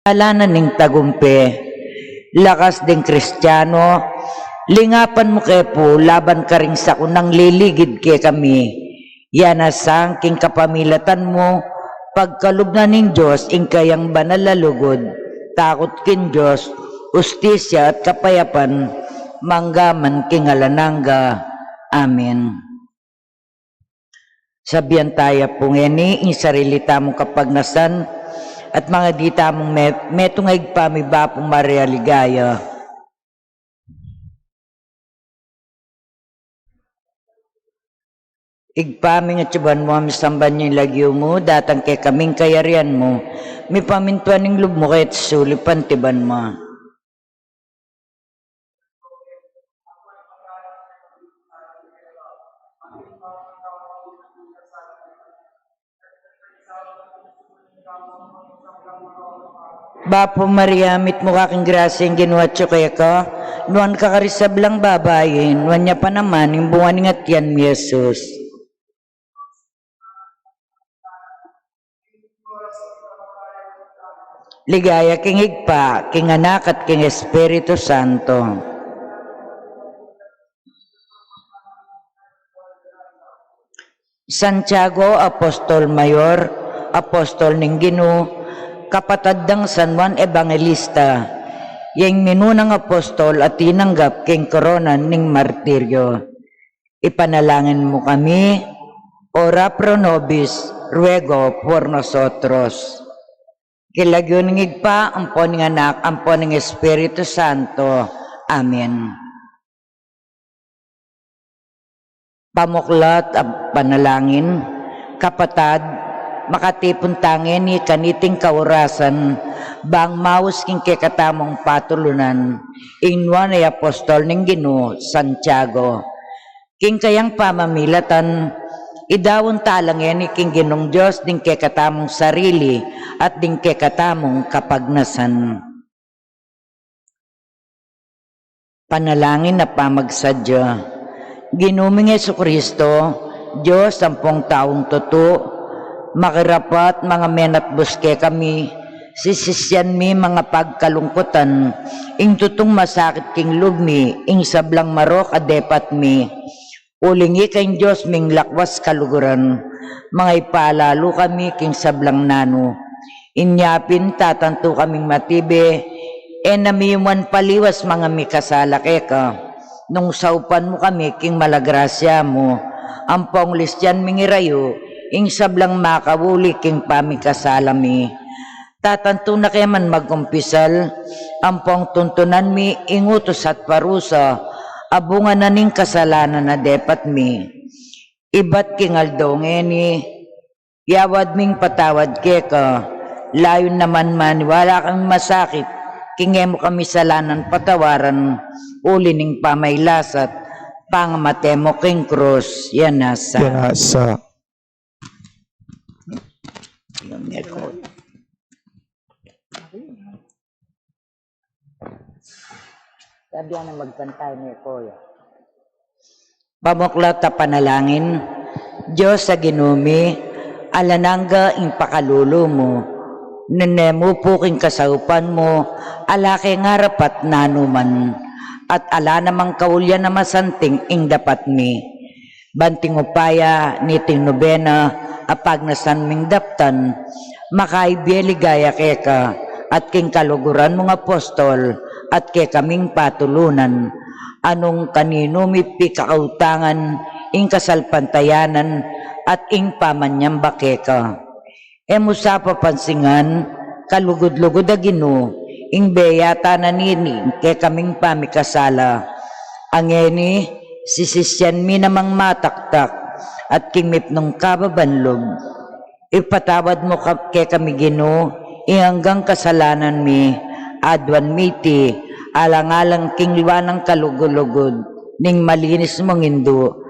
Alanan ning tagumpe, lakas ding Kristiyano, lingapan mo kay po, laban ka rin sa kunang liligid kay kami. Yan asang king kapamilatan mo, pagkalugnan ning Diyos, ing kayang banal na lugod, takot kin Diyos, ustisya at kapayapan, manggaman king alananga. Amen. Sabihan tayo po ngeni, ing sarilita mong kapagnasan, at mga dita mong metong higpami ba pong Maria Ligaya. Igpami nga tsuban mo, misamban niyo lagyo mo, datang kay kaming kayarian mo, may pamintuan ng lub mo kahit sulipan tiban mo. Bapo Maria, mit mo kaking grasya yung ginuwatyo kaya ka, nuan kakarisab lang babayin, nuan niya pa naman yung bunga ng atyan mi Jesus. Ligaya king higpa, king anak at king Espiritu Santo. Santiago, Apostol Mayor, Apostol ning Ginoo, kapatad ng San Juan Evangelista, yang minunang apostol at tinanggap king korona ning martiryo. Ipanalangin mo kami, ora pro nobis, ruego por nosotros. Kilagyo ning igpa, ampon ng anak, ampon ng Espiritu Santo. Amen. Pamuklat at panalangin, kapatad, makatipon tangin ni kaniting kaurasan, bang maus king kekatamong patulunan, inwan ay apostol ning Ginoo, Santiago. King kayang pamamilatan, idawon talangin ni king Ginong Diyos ding kekatamong sarili at ding kekatamong kapagnasan. Panalangin na pamagsadya. Ginuming Jesucristo, Diyos sampung taong tuto, makirapat mga menat buske kami, sisisyan mi mga pagkalungkutan, ing tutong masakit king lugmi, ing sablang marok adepat mi, ulingi kang Diyos ming lakwas kaluguran, mga ipalalo kami king sablang nano, inyapin tatanto kaming matibe, enamiyuman paliwas mga mikasala keka, nung saupan mo kami king malagrasya mo, ampong listyan mingirayo, ing sablang makawuli king pamikasalami. Tatanto na kaya man magkumpisal, ampong tuntunan mi, ingutos at parusa, abungan na ning kasalanan na depat mi. Ibat king aldongeni, yawad ming patawad keka, layon naman man, wala kami masakit, kingemo kami salanan patawaran, uli ning pamaylasat, pangamatemo king krus, yan nasa. Sabi na magpantay ni Kuya. Pamuklat na panalangin, Diyos sa ginumi, alananga ing pakalulo mo, nenemo po king kasaupan mo, alake ngarapat nanuman, at ala namang kaulyan na masanting ing dapat mi. Banting upaya, niting nobena, apag nasan ming daptan, makaibeligaya keka, at king kaluguran mong apostol, at ke kaming patulunan, anong kanino mipi kakautangan, ing kasalpantayanan, at ing pamanyamba keka. Emusa papansingan, kalugod-lugod a Ginoo, ing beyata na nini, ke kaming pamikasala. Angeni, sisisyan mi namang mataktak, at king mipnong kababanlog. Ipatawad mo ke kami Ginoo, hanggang kasalanan mi, adwan miti, alang-alang king liwanang kalugulugod, ning malinis mong indo,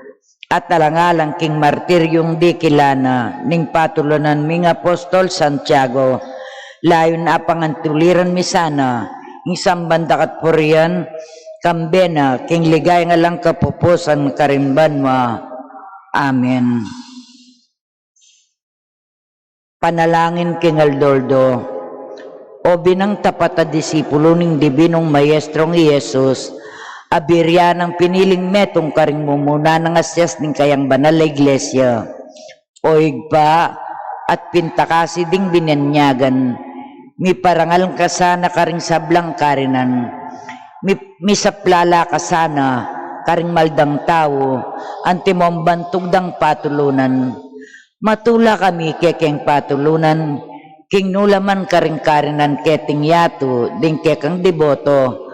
at alang-alang king martiryong di kilana, ning patulunan ming apostol Santiago, layon na pangantuliran mi sana, ing sambandakat purian, kambena, king ligay nga lang kapupusan karimban mo. Amen. Panalangin king Aldoldo, o binang tapat na disipulo ng Dibinong Maestrong Yesus, abirya ng piniling metong karing mumuna ng asyas ng kayang banal na iglesia, o igpa at pintakasi ding binanyagan, mi parangal kasana karing sablang karinan, mi saplala kasana karing maldang tao, antimong bantugdang patulunan, matula kami kekeng patulunan, king nulaman karing karinan keting yato, ding kekang deboto,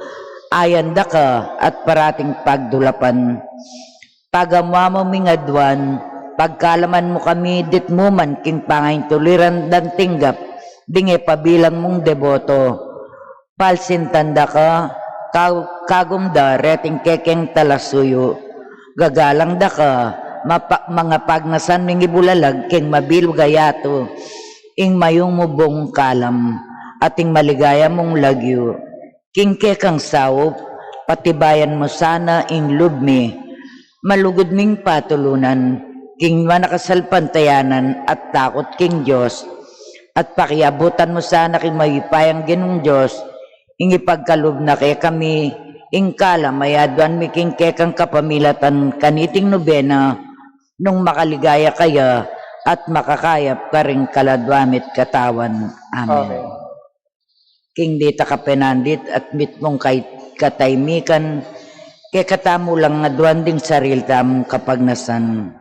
ayanda ka at parating pagdulapan. Pagamwa mo mingadwan, pagkalaman mo kami dit mo man king pangain tuliran dan tinggap, ding pabilang mong deboto. Palsin tanda ka, kagumda reting kekeng talasuyo, gagalang da ka, mga pagnasan ng ibulalag king mabilog gayato, ing mayong mubong kalam, ating maligaya mong lagyo, king kekang sawop, patibayan mo sana ing lubmi, malugod ming patulunan, king manakasalpantayanan at takot king Diyos, at pakiabutan mo sana king mayipayang ginong Diyos, ing ipagkalub na kay kami, ing kala mayadwan mi king kekang kapamilatan kaniting nobena, nung makaligaya kaya, at makakayap ka ring kaladwamit katawan. Amen. Okay. King dita kapenandit at mitmong kay kataymikan, kay katamo lang nga duwanding saril tamong kapagnasan.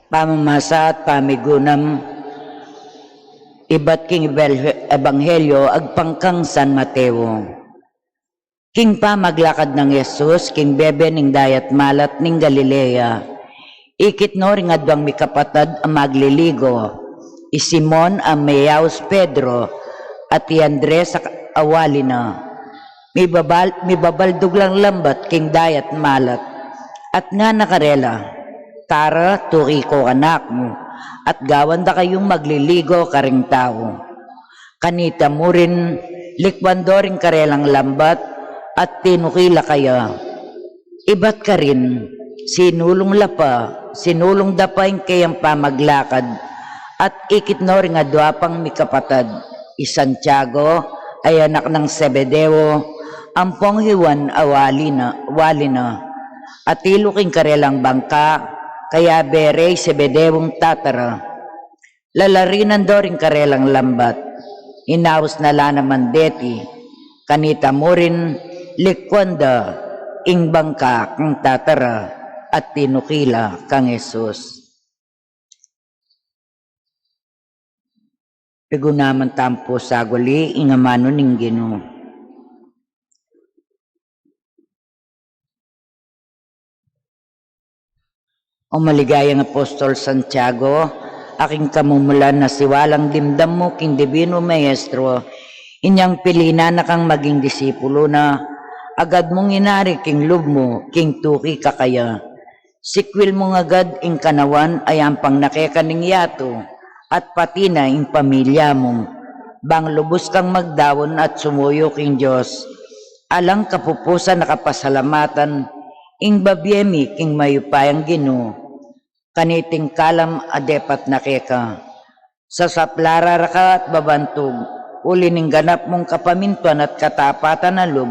Pamamasa at pamigunam, ibat king ebanghelyo agpangkang San Mateo. King pa maglakad ng Yesus, king bebe ning dayat malat ning Galilea. Ikit no ring adwang mikapatad ang magliligo. Simon ang Mayaus Pedro at Andres sa awali na. Mibabaldog lang lambat king dayat malat. At nga nakarela, tara, tuki ko anak mo, at gawan da kayong magliligo karing tao. Kanita mo rin, likwando rin karelang lambat, at tinukila kaya. Ibat ka rin, sinulong dapay kayang pamaglakad, at ikit no rin adwapang mikapatad. Santiago ay anak ng Zebedeo, ampong Juan wali na, at iluking karelang bangka, kaya bere Zebedewong tatara. Lalarinan do rin karelang lambat, inaos na la naman deti, kanita mo rin likwanda, ing bangka kang tatara, at tinukila kang Jesus. Pigunaman tampo saguli, ingamano ning Ginoo. O maligayang Apostol Santiago, aking kamumulan na siwalang dimdam mo king Divino Maestro, inyang pilina na kang maging disipulo na, agad mong inari king lub mo, king tuki kakaya. Sikwil mong agad ing kanawan ay ampang nakekaning yato, at pati na ing pamilya mo. Bang lubos kang magdawon at sumuyo king Diyos, alang kapupusan nakapasalamatan, ing babyemi king mayupayang Ginoo, kaniting kalam adepat na keka. Sa saplara ka at babantog, uli ning ganap mong kapamintuan at katapatan na lub,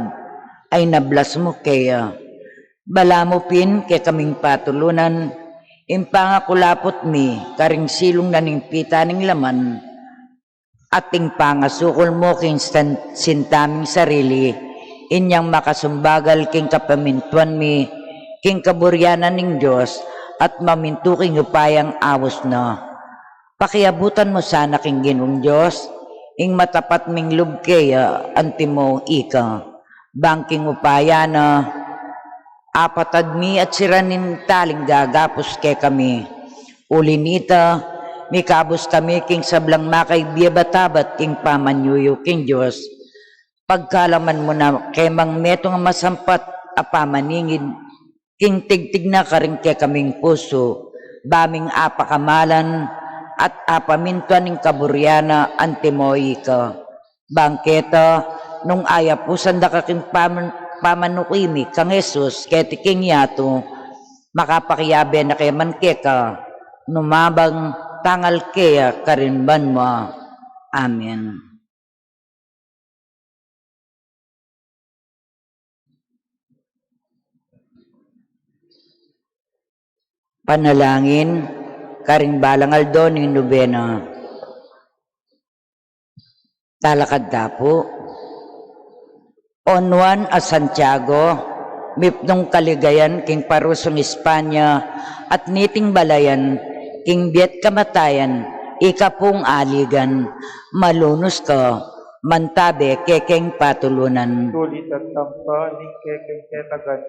ay nablas mo kaya. Bala mo pin kay kaming patulunan, impangakulapot mi, karing silong na ning pita ning laman, ating pangasukol mo king sintaming sarili, inyang makasumbagal king kapamintuan mi, king kaburyanan ning Diyos, at mamintuking upayang awos na. Pakiabutan mo sana king Ginoong Diyos, ing matapat ming lub kaya antimo ika. Bangking upaya na apatad mi at siranin taling gagapos kay kami. Ulinita, mikabos kami king sablang makay biyabatabat king pamanyuyo king Diyos. Pagkalaman mo na kay mang metong masampat apamaningin, king tigtig na karing kay kaming puso, baming apakamalan, at apamintuan ng kaburyana antimoy ka. Bangketa, nung ayapusan da kaking pamanukimi kang Jesus, keti king yato, makapakiyabe na kay mankeka, numabang tangal kaya karinban mo. Amen. Panalangin, karing balangal doon yung nobena. Talakad tapo. On Juan a Santiago, mipnong kaligayan king parusong Espanya at niting balayan king biet kamatayan ikapong aligan malunos ka mantabe kekeng patulunan. Tulit at tampa, ning kekeng ketagan.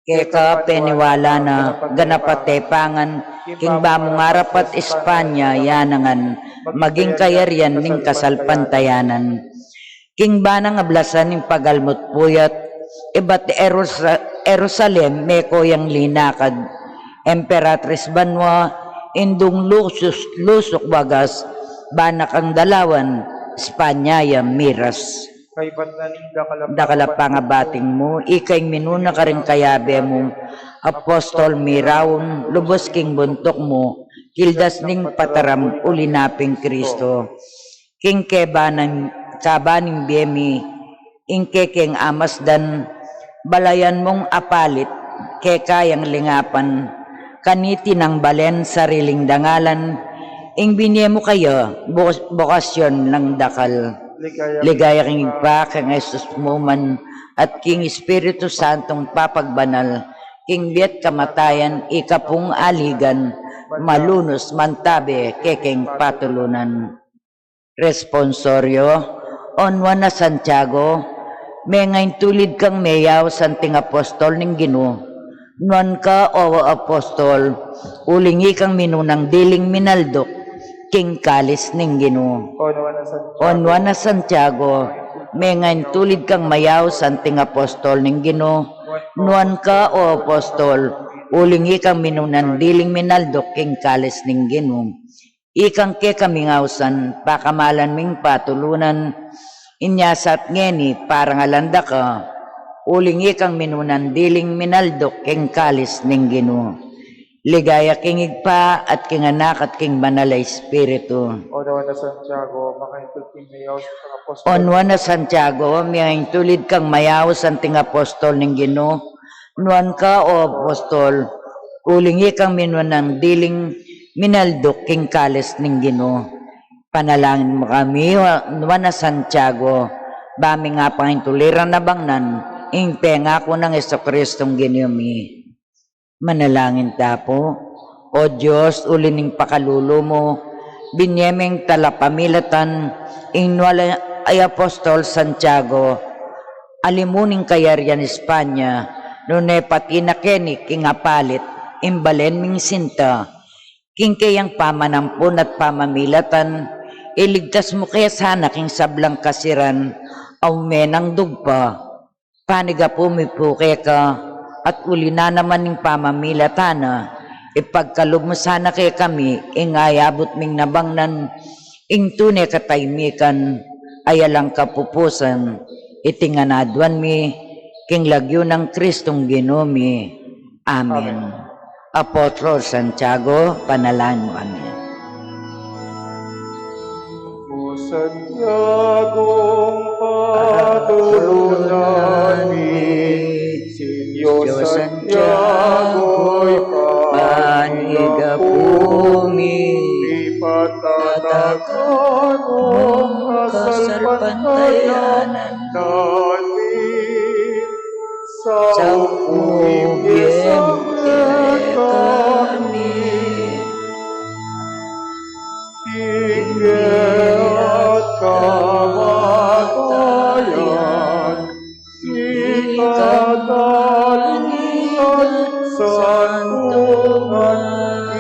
Keka peniwala na ganapatepangan king bamungarapat Espanya yanangan maging kayarian ning kasalpantayanan. King banang ablasan ning pagalmot puyat ibat Jerusalem meko yang linakad Emperatriz Banwa indung lusok bagas banak ang dalawan Espanya yang miras. Kay ba't na ning Dakalapangabating mo, ikay minuna ka rin kayabe mo, apostol mirawon, lubos king buntok mo, kildas ning pataram ulinaping Kristo. King kebaning biyemi, ingke king amasdan, balayan mong apalit, kekayang lingapan, kaniti ng balen sariling dangalan, ing binye mo kayo, bokasyon ng dakal. Ligaya king pa kang Jesus mo man at king Espiritu Santong papagbanal king biet kamatayan ikapung aligan malunos mantabe kekeng patulunan. Responsorio on Juan a Santiago may ngayon tulid kang meyaw santing apostol ning Ginoo nuan ka o apostol ulingi kang minunang diling minaldok king kalis ning Ginoo. On Juan a Santiago, may ngayon tulid kang mayaw santing apostol ning Ginoo. Nuan ka o apostol, ulingi kang minunan diling minaldok king kalis ning Ginoo. Ikang ke kamingawsan, pakamalan ming patulunan, inyasat ngeni parang alanda ka, ulingi kang minunan diling minaldok king kalis ning Ginoo. Ligaya kingig pa at king anak at king banal Espiritu. On Juan a Santiago, makaintulid king mayaw sa apostol. On Juan a Santiago, may tulid kang mayaw santing apostol ning Ginoo. Nuan ka o apostol, ulingi kang minuan ng diling minaldok king kalis ning Ginoo. Panalangin mo kami, Juan a Santiago, bami nga pangintuliran na bangnan, ing penga ko ng Jesucristong Ginoo mi. Manalangin tapo, O Diyos, ulining pakalulo mo, binyemeng talapamilatan, inwala ay Apostol Santiago, alimuning kayarian Espanya, nune pati na kenik king apalit, imbalen ming sinta, king kayang pamanampun at pamamilatan, iligtas mo kaya sana king sablang kasiran, aw menang dugpa, paniga pumipuke ka, at uli na naman ng pamamilatana, ipagkalob mo sana kay kami, ingayabot ming nabangnan, ing tunay kataymikan, ayalang kapupusan, itinganadwan mi, king lagyo ng Kristong Ginoo mi. Amen. Apostol Santiago, panalangin mo kami. O Santiagong patulunan mi, Diyos Santiago'y panigapumi, ipatatakan mong kasalpantayanan namin sa umibig kami. Tingge at kamatayan, ikadalian santungan,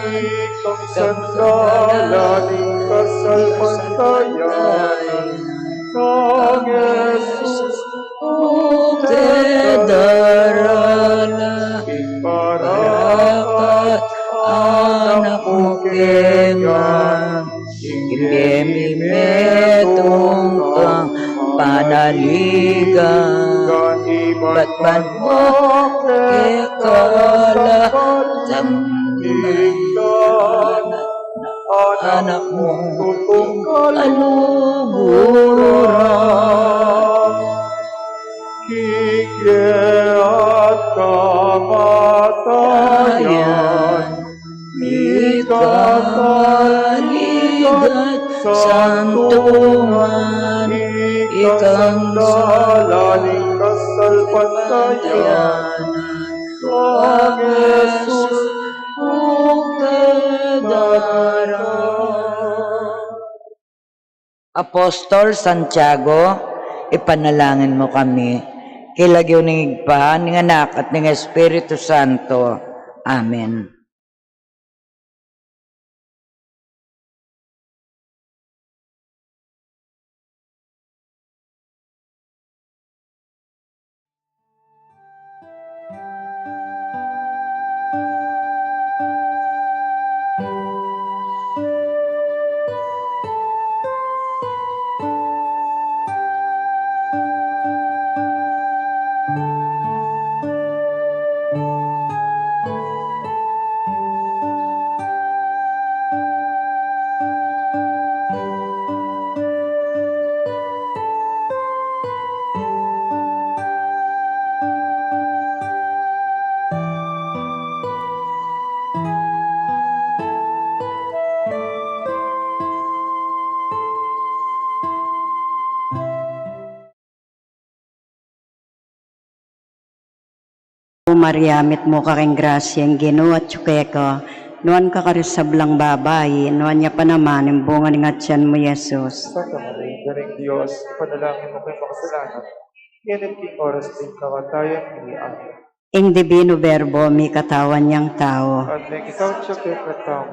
ikang sandalaning kasalpantayanan ng Jesus, te darala. haligan. Ba't man mo ikala ng anak mong kaluguran? Kikye at kamatayan, ikakaligat santungan, ikang dalaning kasalpatayan, ang Jesus kung Apostol Santiago, ipanalangin mo kami. Kilagyo ng igpa, ng anak at ng Espiritu Santo. Amen. Mariamit mo kaking grasya ang Ginoo at tsukeko, nuan ka karisablang babae, nuan niya pa naman ang bunga ng atyan mo, Yesus. Santa Maria, Daring Diyos, ipanalangin mo kayong makasalanan. Yan king oras din kamatayan ni Amen. Ing divino verbo, may katawan niyang tao. At may isaw siya kay katamo.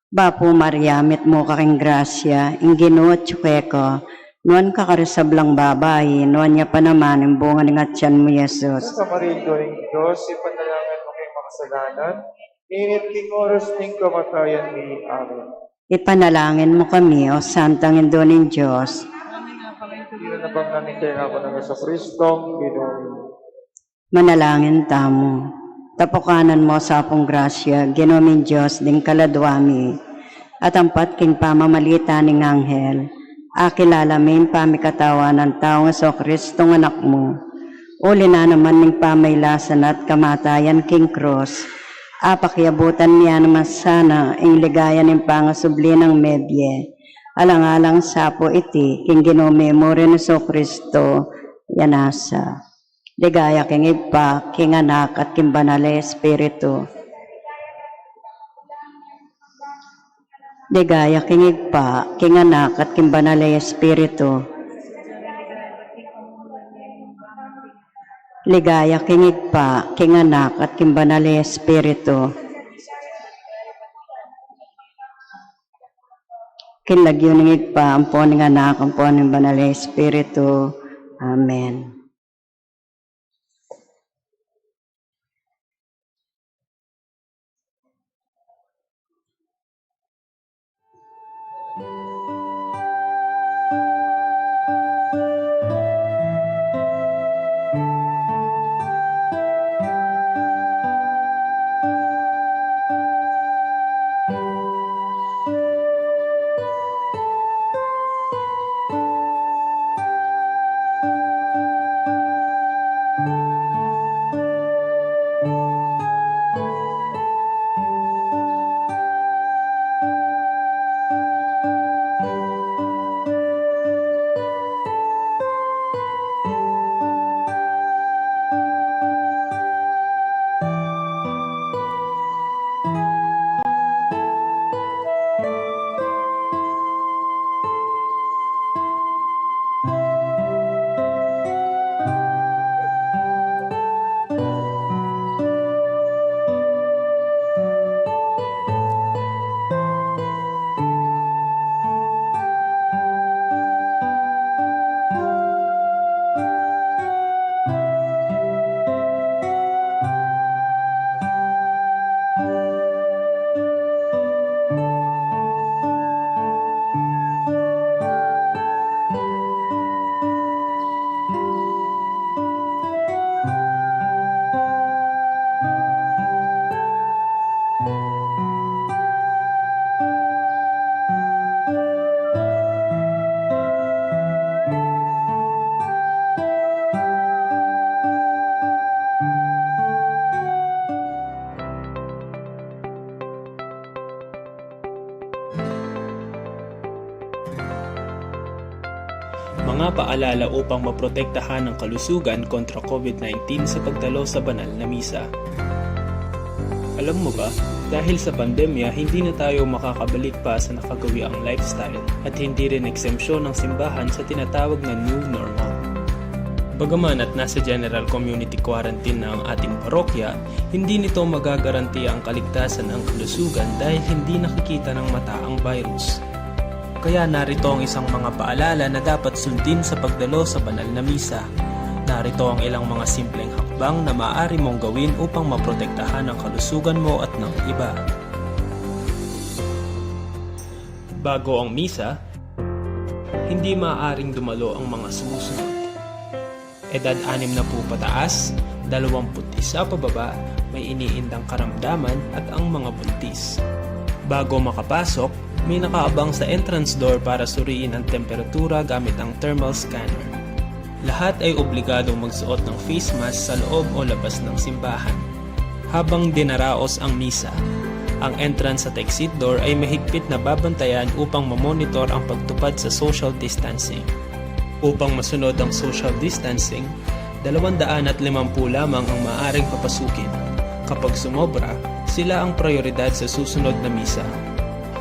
Bapo Mariamit mo kaking grasya, ang Ginoo at tsukeko, nuan ka karisablang babae, nuan niya pa naman ang bunga ng atyan mo, Yesus. Santa Maria, Daring Diyos, ipanalangin mo kayong makasalanan. Yan king oras din kamatayan ni Amen. Ipanalangin mo kami, O Santang Indoneng Diyos. Ilanabang namin kayo ako ng sa Kristong Ginoo. Manalangin tamo. Tapukanan mo sa apong grasya, Ginoong Diyos ding kaladwami, at ampat king pamamalita ning anghel, akilalamin pamikatawa ng taong sa Kristong anak mo. Uli na naman ning pamaylasan at kamatayan king cross, apakyabutan niya naman sana ing ligaya ning pangasubli ng medye, alang-alang sapo iti, king ginomemore ni so Kristo, yanasa. Ligaya king ipa, king anak at king banal Espiritu. Ligaya king ipa, king anak at king banal Espiritu. Ligaya king ipa, king anak at king banal Espiritu. Kinlagyo ng igpa, ampo ng anak, ampo ng banal Espiritu. Amen. mga paalala upang maprotektahan ang kalusugan kontra COVID-19 sa pagdalo sa banal na misa. Alam mo ba, dahil sa pandemya, hindi na tayo makakabalik pa sa nakagawiang lifestyle at hindi rin exempsyon ng simbahan sa tinatawag na new normal. Bagaman at nasa general community quarantine na ang ating parokya, hindi nito magagaranti ang kaligtasan ng kalusugan dahil hindi nakikita ng mata ang virus. Kaya narito ang isang mga paalala na dapat sundin sa pagdalo sa banal na misa. Narito ang ilang mga simpleng hakbang na maaari mong gawin upang maprotektahan ang kalusugan mo at ng iba. Bago ang misa, hindi maaaring dumalo ang mga sumusunod. Edad 6 na po pataas, 21 pababa, may iniindang karamdaman at ang mga buntis. Bago makapasok, may nakaabang sa entrance door para suriin ang temperatura gamit ang thermal scanner. Lahat ay obligadong magsuot ng face mask sa loob o labas ng simbahan. Habang dinaraos ang misa, ang entrance at exit door ay mahigpit na babantayan upang mamonitor ang pagtupad sa social distancing. Upang masunod ang social distancing, 250 lamang ang maaaring papasukin. Kapag sumobra, sila ang prioridad sa susunod na misa.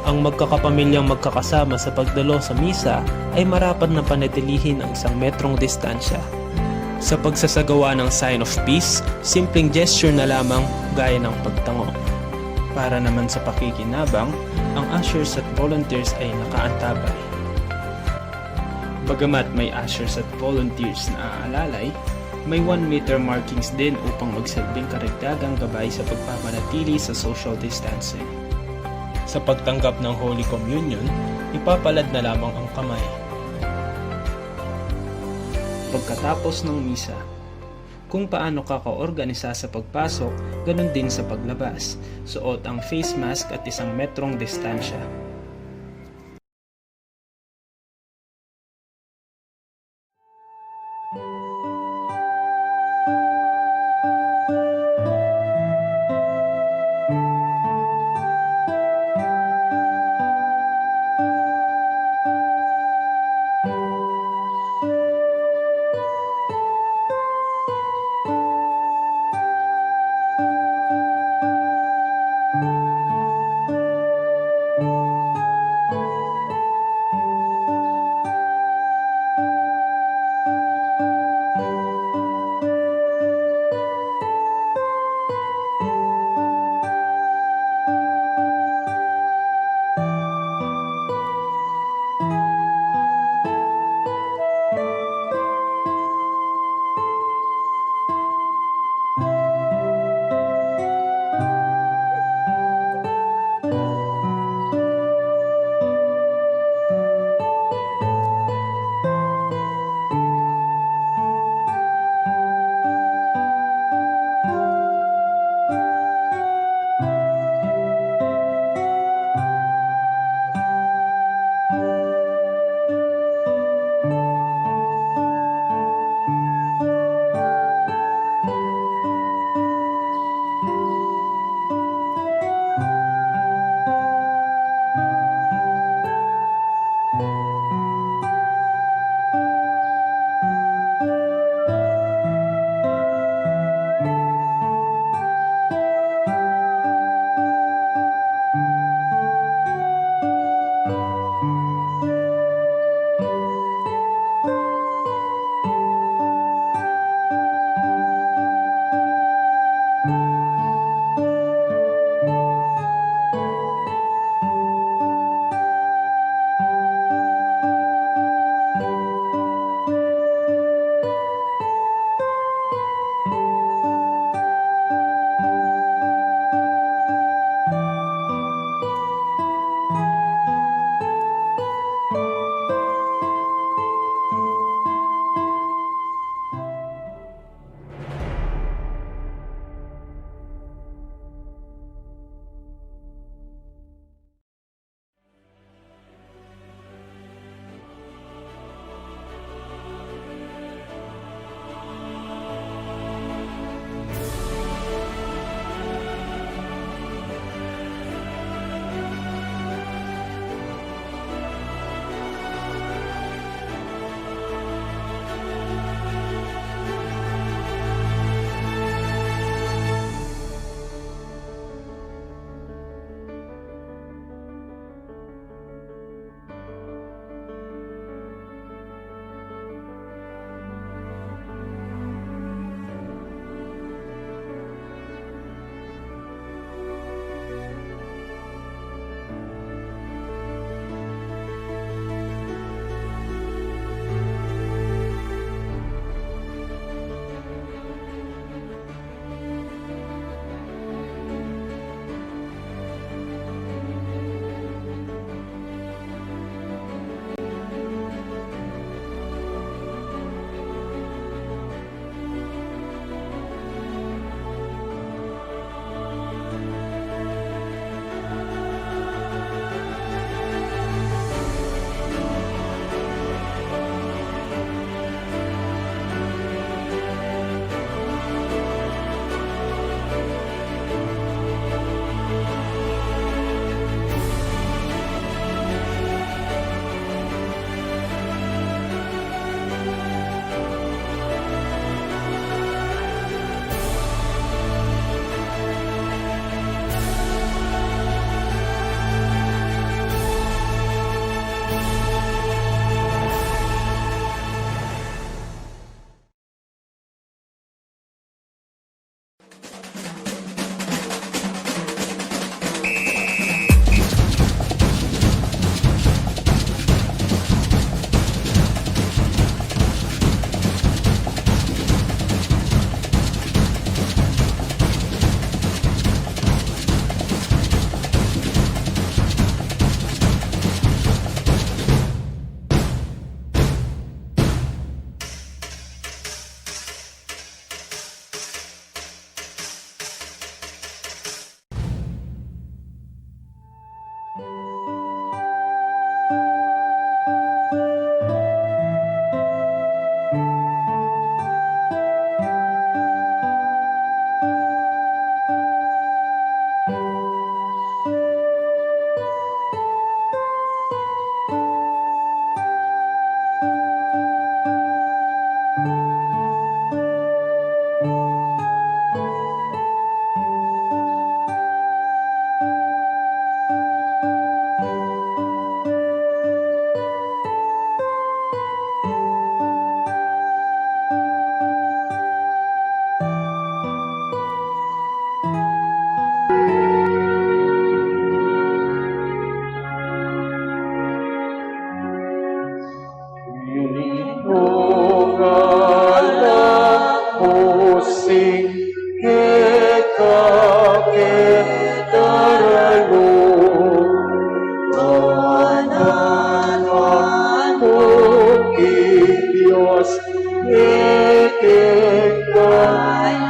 Ang magkakapamilyang magkakasama sa pagdalo sa misa ay marapat na panatilihin ang 1 metrong distansya. Sa pagsasagawa ng sign of peace, simpleng gesture na lamang gaya ng pagtango. Para naman sa pakikinabang, ang ushers at volunteers ay nakaantabay. Bagamat may ushers at volunteers na aalalay, may 1 meter markings din upang magsilbing karagdagang gabay sa pagpapanatili sa social distancing. Sa pagtanggap ng Holy Communion, ipapalad na lamang ang kamay. Pagkatapos ng misa, kung paano ka kaorganisa sa pagpasok, ganun din sa paglabas. Suot ang face mask at 1 metrong distansya.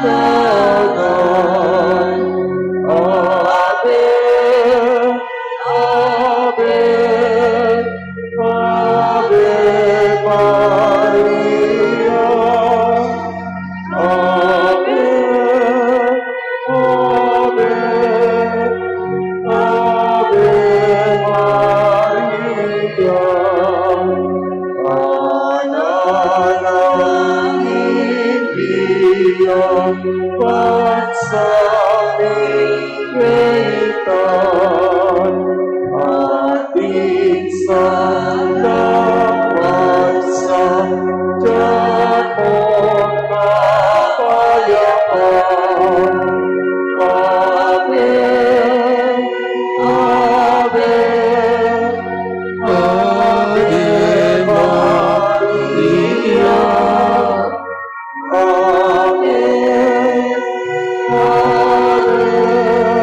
dagat. Ave, Ave, Ave Maria. Ave, Ave, Ave Maria. Manalangin biyang pagsapit kaitan, ating salamat sa Diyos kapayapaan. Ave, Ave, Ave Maria. Ave, Ave,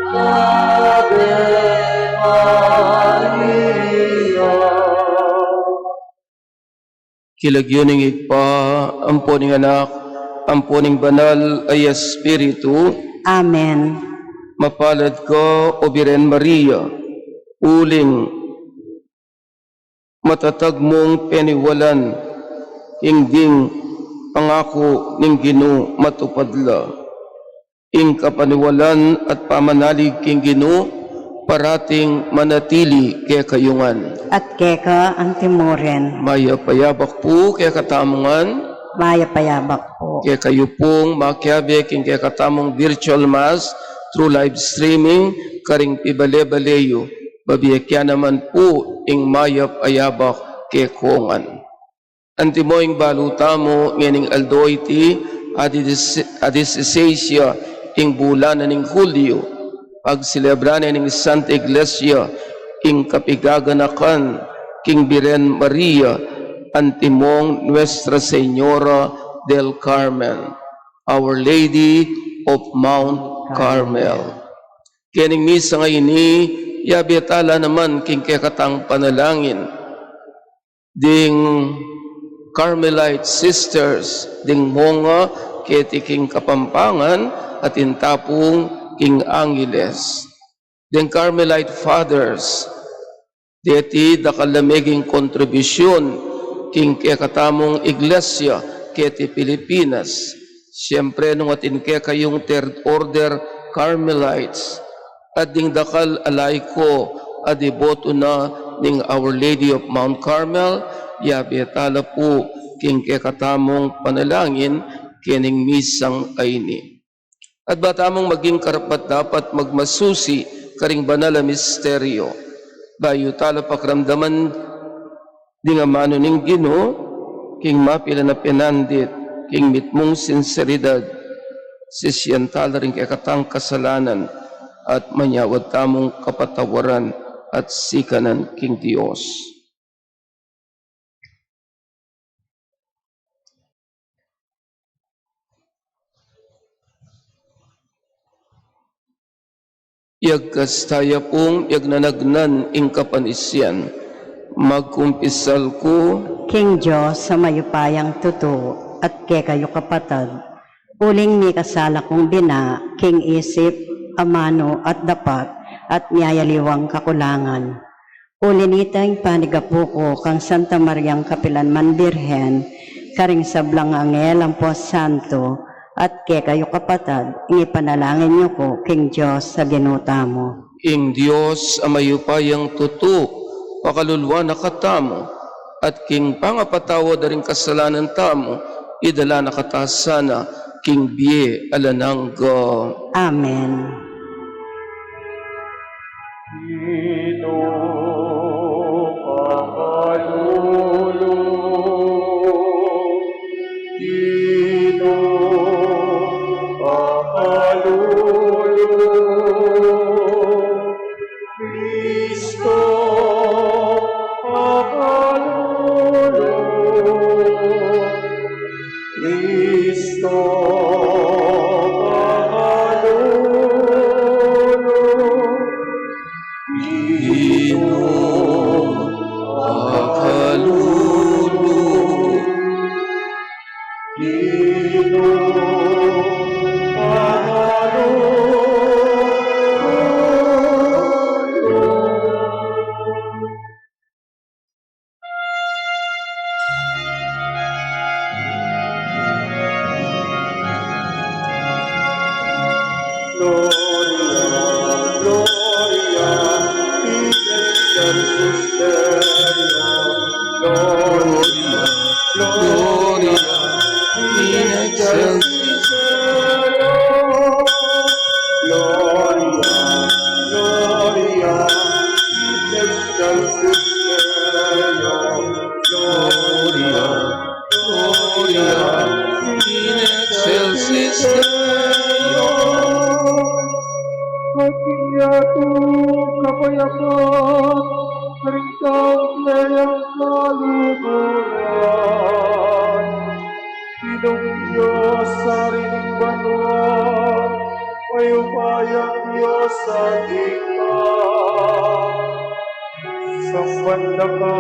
Ave Maria. Kilagyoning igpa, amponing anak, amponing banal ay Espiritu, Amen. mapalad ka, O Birhen Maria, uling matatag mong peniwalan, hingding pangako ning Ginoo matupadla. Ing kapaniwalan at pamanalig king Ginoo, parating manatili kaya kayungan. At keka ang timurin, Maya payabak po kaya katamungan, maya payabak po. kaya kayo pong makiabe king kaya katamong virtual mass through live streaming, karing pibale-baleyo, babiyakya naman po ing mayap ayabak kaya kongan. Antimoing baluta mo nganing aldoyti adisesya ing bulan ning Hulyo, pagselebra ning Santa Iglesia ing kapigaganakan king Birhen Maria, antimong Nuestra Señora del Carmen, Our Lady of Mount Carmel. Kining misa ngayon ni yabiatala naman king kekatang panalangin ding Carmelite sisters ding monga keti king Kapampangan at intapong king Angeles. Ding Carmelite fathers deti dakalamiging kontribusyon king kekatamong iglesia keti Pilipinas. Siyempre nung atin kayong third order Carmelites at ding dakal alay ko adiboto na ning Our Lady of Mount Carmel, yabiatala po king kekatamong panalangin kining misang ayni. At batamong maging karapat dapat magmasusi karing banal na misteryo. Bayo tala pakramdaman di nga mano ning Ginoo king mapila na pinandit king mitmong sinseridad sisyan tala ring kekatang kasalanan at manyawad tamong kapatawaran at sikanan king Dios. Yagkastaya pong yagnanagnan ing kapanisyan, magkumpisal ko, King Diyos sa mayupayang totoo at kekayo kapatad, uling ni kasala kong bina, king isip, amano at dapat, at niyayaliwang kakulangan. Ulinitang panigapo ko kang Santa Mariang Kapilanman Birhen, karing sablang angel ang Pos Santo, at kekayo kapatad, inipanalangin niyo ko, King Diyos sa ginuta mo. ing Dios amayupayang tuto, pakalulwa na katamo, at king pangapatawa da rin kasalanan tamo, idala na katasana, king biye alanangga. Amen. Ito pakalulu, ito pakalulu, Kristo pakalulu, Kristo Dino Pangalo. Gloria, Gloria, in excelsis Deo. Gloria, Gloria in excelsis Deo. Gloria, Gloria, in excelsis Deo. Gloria, Gloria in excelsis Deo. Pagkiyatu kapayapan, ringkaw layang kaluluran. Pinong Diyos sa rining banwa, mayupayang Diyos sa tingkang. Sambanda ka,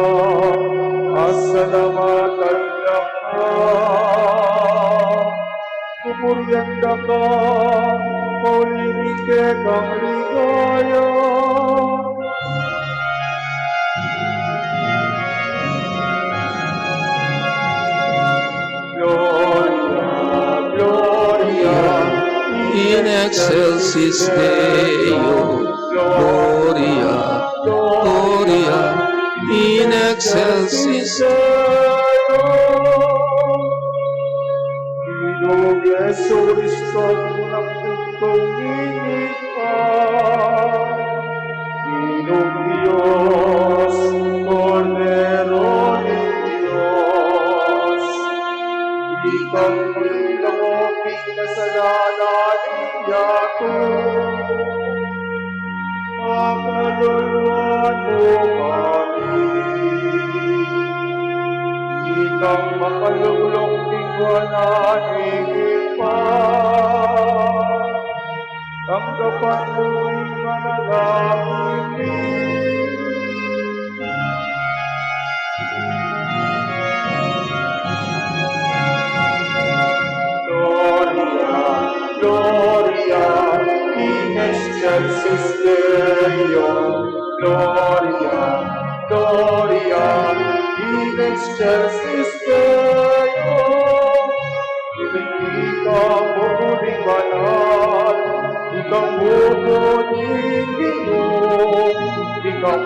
asalamatan na ka. Pupurianda ka, paulinike kang ligaya. Gloria, Gloria, In excelsis Deo. Gloria, Gloria in excelsis Deo. Ginong Yesu Cristo, unang puntong inikpan. Ginong Diyos, Cordero ni Diyos. Ikang maglamoping kasalanan niyato. Makaluluan mo kami. Ikang makalulong tingwanan higit. Tanggapan mo'y manalangin. Gloria, Gloria, in excelsis Deo. Gloria, Gloria, in excelsis Deo. Ikaw muling banal, ikaw muling Ginoo, ikaw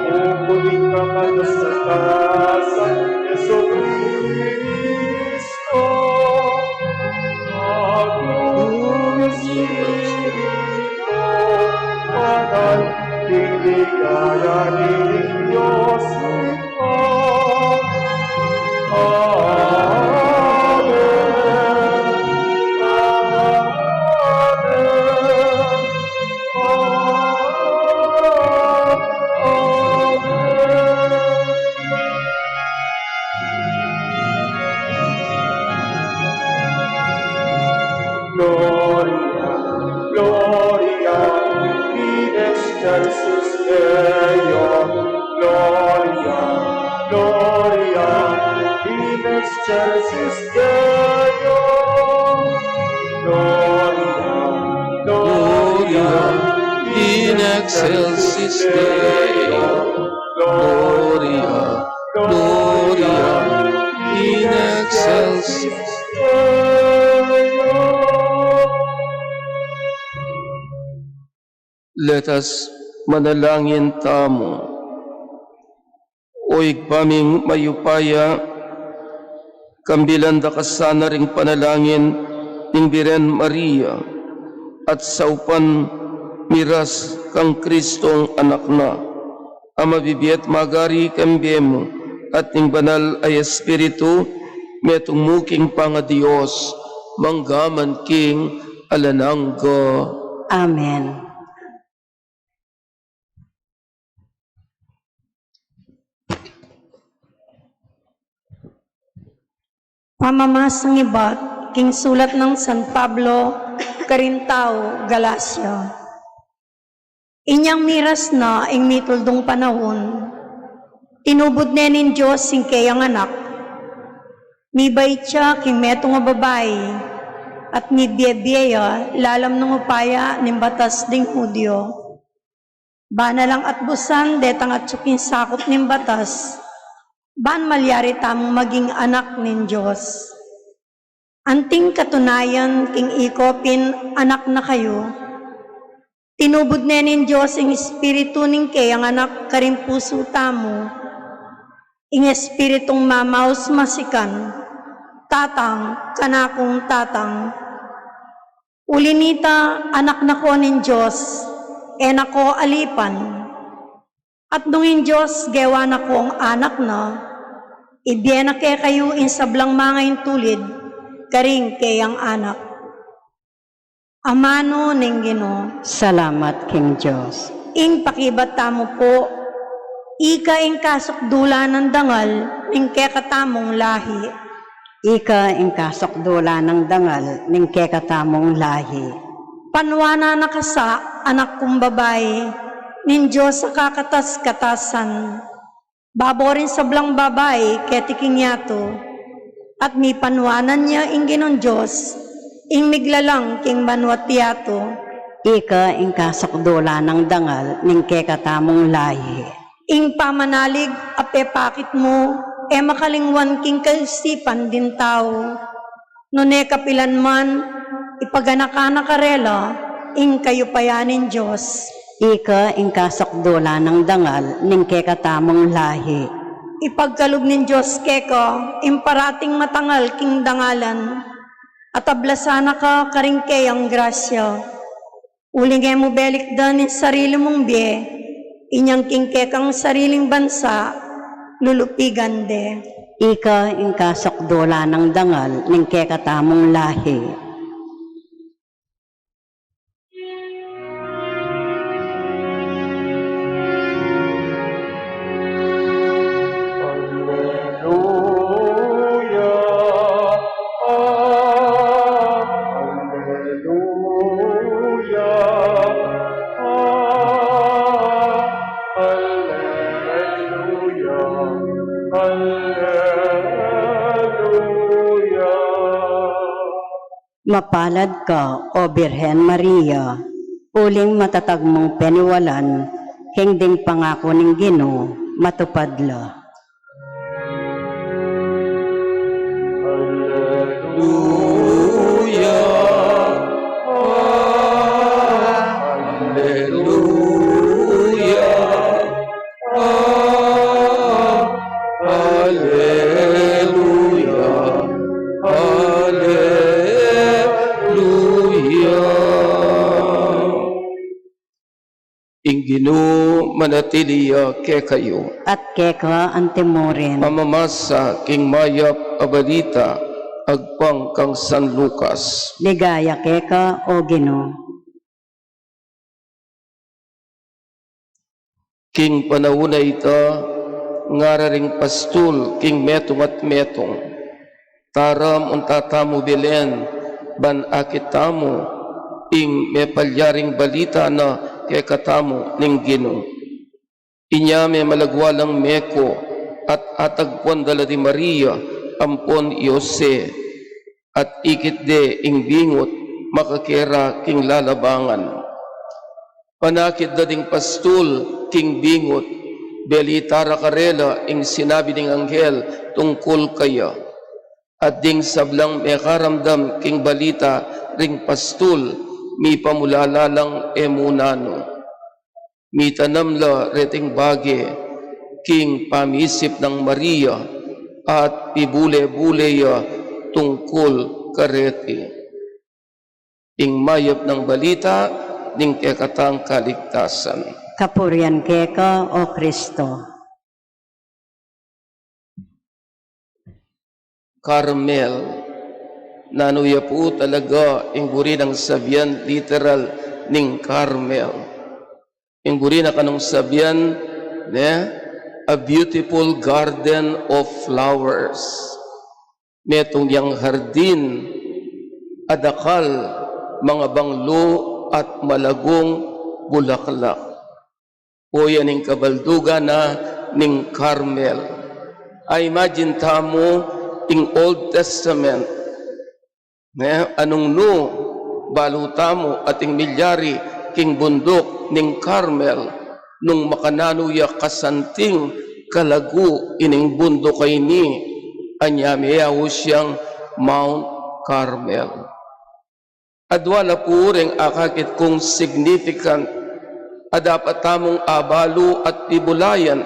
muling kamalasan, Yesu Cristo. Ang Espiritu Banal, ligaya ni Diyos Ama. Gloria, Gloria, in excelsis Deo. Gloria, Gloria, in excelsis Deo. Gloria, Gloria in excelsis Deo. Gloria, Gloria in excelsis Let us manalangin tamo. O igpaming mayupaya, kambilan da kasana ring panalangin ning Birhen Maria at saupan miras kang Kristong anak na. Ama bibiyet magari kambiyemo at ning banal ay Espiritu metong muking panga Dios manggaman king alanangga. Amen. Pamamasang ibat, king sulat ng San Pablo, Carintao, Galacia. Inyang miras na ing mituldong panahon, tinubod nenin Diyos sing kayang anak, Mibay siya king meto nga babae, at mi biyebiya lalam ng upaya ning batas ding Hudyo. Bana lang at busan, detang at suking sakop ning batas, ban malyari tamong maging anak nin Diyos. Anting katunayan king ikopin anak na kayo, tinubod na nin Diyos ing espiritu ning kayang anak karing puso tamo, ing espiritong mamaus masikan, tatang, kanakong tatang. Ulinita, anak na ko nin Diyos, nako alipan. At nungin Diyos, gewa na ko ang anak na, ibiyena kaya kayo insablang mga intulid, karing kayang anak. Amano ning Ginoo, Salamat, King Diyos. ing pakibat tamo po, ika ing kasukdula ng dangal, ing kekatamong lahi. Ika ing kasokdula ng dangal ning kekatamong lahi. Panwana na kasa, anak kong babae, nin Diyos sa kakatas-katasan. Baborin sa blang babae, ketiking yato, at mi panwanan niya ing Ginon Diyos, ing miglalang king banwat yato. Ika ing kasokdula ng dangal ning kekatamong lahi. Ing pamanalig, apepakit mo, makalingwan king kaisipan din tao. Nune kapilan man, ipaganakana karela, ing kayo payanin Diyos. Ika ing kasokdula ng dangal ning kekatamong lahi. Ipagkalog nin Diyos keko, imparating matangal king dangalan, at ablasana ka karing kayang grasya. Uling mo belik dan in sarili mong biye, inyang king kekang sariling bansa, lulupigan de. Ika ing kasokdula ng dangal ning kekatamong lahi. Hallelujah. Hallelujah. Hallelujah. Hallelujah. Mapalad ka, O Birhen Maria, uling matatag mong peniwalan, hingding pangako ning Ginoo, matupad la. Ginoo manatiliya ke kayo. At keka antemoren, Mamamasa king mayap abalita agpang kang San Lucas. ligaya keka, O Ginoo. King panahuna ita ngararing pastul king metong at metong. Taram untatamu Belen ban akitamu ing mepalyaring balita na kay katamu ning Ginoo. Inya may malagwalang meko at atagpon dala di Maria ampon Yose at ikit de ing bingot makakera king lalabangan. Panakit da ding pastul king bingot belitara karela ing sinabi ding anghel tungkol kaya at ding sablang may karamdam king balita ring pastul mi pamulalalang emunano. Mi tanamla reting bage, king pamisip ng Maria, at pibule-buleya tungkol kareti. Ing mayap ng balita, ning kekatang kaligtasan. Kapurian keka, O Kristo. Carmel, nanuya po talaga ing buri ng sabyan literal ning Carmel. Ing buri na kanong sabyan a beautiful garden of flowers. Metong yang hardin adakal mga banglo at malagong bulaklak. O yan ing kabaldugan na ning Carmel. I imagine tamo ing Old Testament. Anong no, baluta mo ating milyari king bundok ning Carmel, nung makananuya kasanting kalagu ining bundok kay ni, anyamiyaw siyang Mount Carmel. Adwala po ring akakit kong significant, dapat tamong abalo at pibulayan,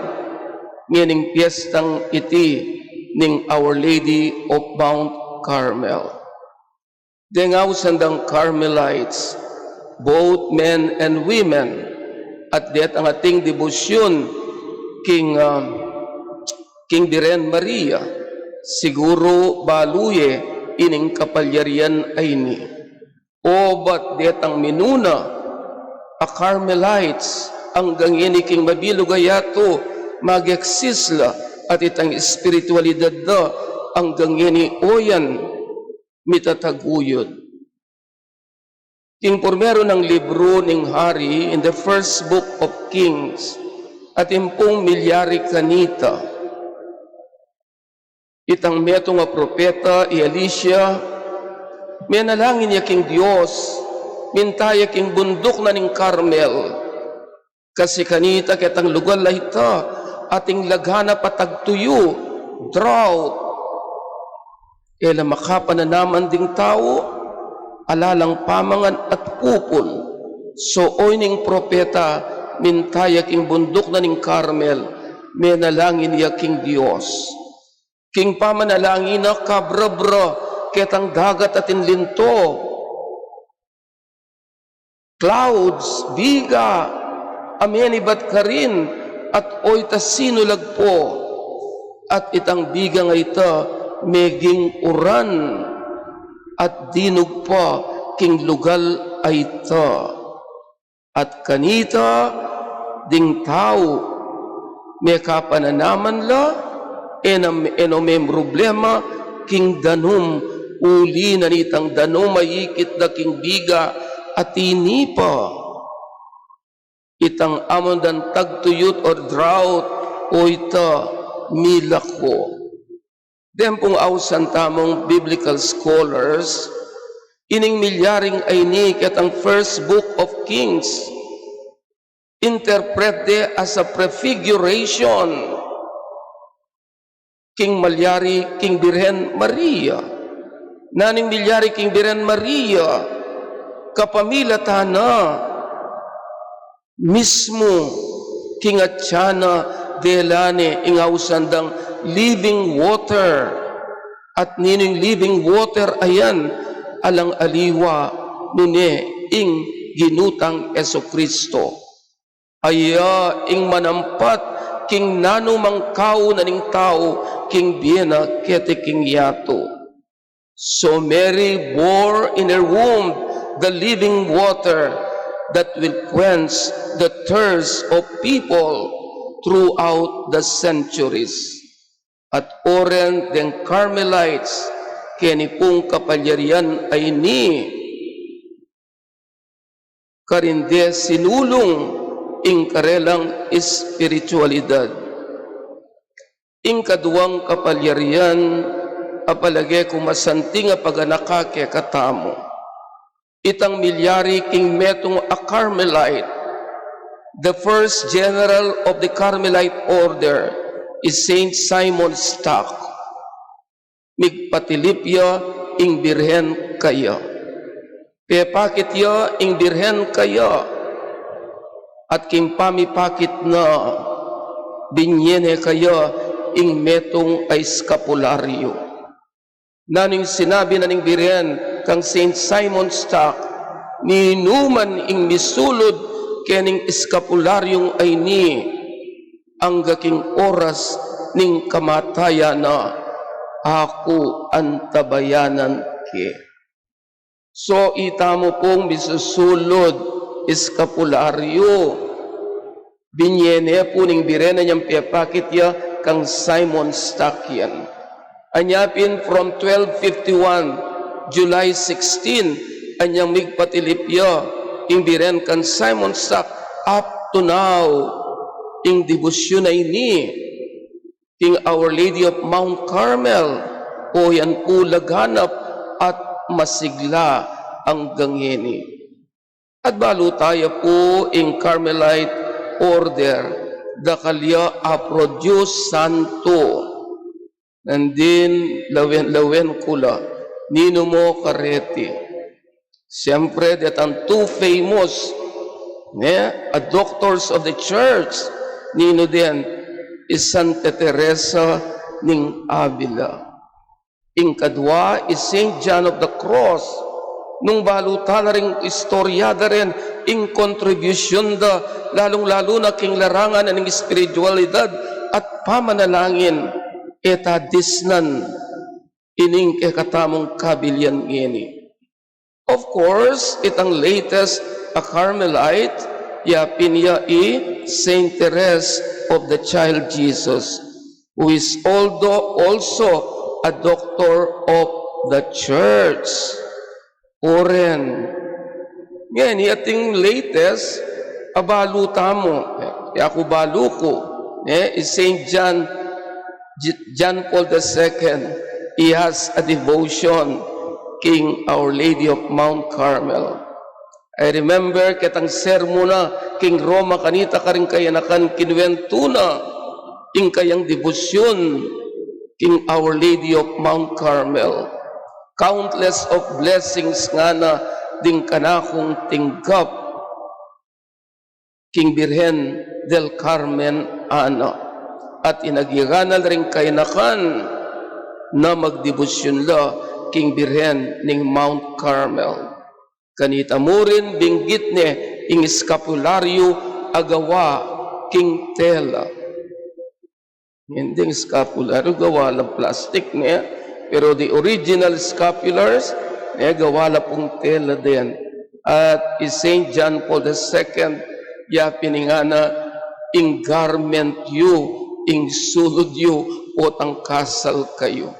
ngining piyestang iti ning Our Lady of Mount Carmel. Dengaw sandang Carmelites, both men and women, at diat ang ating debosyon King Biren Maria, siguro baluye ining kapalyarian ay ni. O ba't diat ang minuna, a Carmelites, ang gangini king mabilugayato, mag-eksisla, at itang espiritualidad da, ang gangini oyan, mitataguyod. King Pormero ng libro ng Hari in the first book of Kings, at impong milyari kanita, itang meto nga propeta, Elisha, menalangin niya king Diyos, mintaya king bundok na ning Carmel, kasi kanita kitang lugar lahita, ating laghana patagtuyo, drought, ela makapananaman ding tao, alalang pamangan at pupol. So oy ning propeta, mintaya king bundok na ning Carmel, menalangin niya king Diyos. King pamanalangin na kabrabra, ketang dagat at inlinto, clouds, biga, amenibat ka rin, at oy tasinulag po, at itang biga nga ita, meging uran, at dinog pa, king lugal ay ita. At kanita, ding tao, may kapananaman la, eno may problema, king danum, uli na nitang danum, mayikit na king biga, at inipa. Itang amon dan tagtuyot or drought, o ita, milako. Dempong ausan tamong biblical scholars, ining milyaring ay ni katang first book of Kings, interprete as a prefiguration, King Malyari, King Birhen Maria. Naning milyari King Birhen Maria, kapamilata na, mismo King Atyana Delane, ingausandang living water, at nining living water ayan, alang aliwa, nune, ing ginutang Esokristo. Aya, ing manampat, king nanumang kao na ning tao, king biena kete king yato. So Mary bore in her womb the living water that will quench the thirst of people throughout the centuries. At oren den Carmelites, kenipong kapalyarian ay ni karinde sinulong ing karelang espiritualidad. Ing kaduwang kapalyarian, apalagi kung masanting a paganakake katamo. Itang milyari king metong a Carmelite, the first general of the Carmelite order is Saint Simon Stock. Migpatilipya ing birhen kaya. Pepakit ya ing birhen kaya. At king pamipakit na binyene kaya ing metong ay skapularyo. Naning sinabi na ning birhen kang Saint Simon Stock, ninuman ing misulod kening eskapularyong ay ni ang gaking oras ning kamatayan na ako antabayanan ke. So itamo pong misusulod eskapularyo. Binyene po ning birena niyang piyapakit ya kang Simon Stock yan. Anyapin from 1251, July 16, anyang migpatilipya ing biren kan Simon Stock up to now ing debosyon ay ni King Our Lady of Mount Carmel o yan po laganap at masigla ang gangeni. At balo tayo po in Carmelite order, dakalya a produce santo. Nandin lawen kula, nino mo kareti. Siyempre, that ang two famous doctors of the church, nino din, is Santa Teresa ning Avila. Ing kadwa is Saint John of the Cross. Nung baluta na rin istoryada rin, ing contribution da, lalong-lalo na king larangan ng espiritualidad at pamanalangin, eta disnan, ining katamong kabilyan ngini. Of course, itang latest a Carmelite, yapinya Saint Therese of the Child Jesus, who is also a doctor of the church. Oren. Yan, ating latest, abaluta mo. Ako baluko. Is Saint John Paul II. He has a devotion, King Our Lady of Mount Carmel. I remember kitang sermona, King Roma kanita karing kayanakan kinwentuna, ing kayang debosyon, King Our Lady of Mount Carmel. Countless of blessings nga na ding kanakong tinggap, King Birhen del Carmen Ana. At inagiranal rin kayanakan na magdebosyon la, King Birhen ning Mount Carmel. Kanita mo rin binggit ni ing eskapularyo agawa King Tela. Hindi eskapularyo gawa lang plastic niya, pero the original scapulars gawa lang pong tela din. At Saint John Paul II ya piningana ing garment yu, ing sulod yu o tangkasal kayo.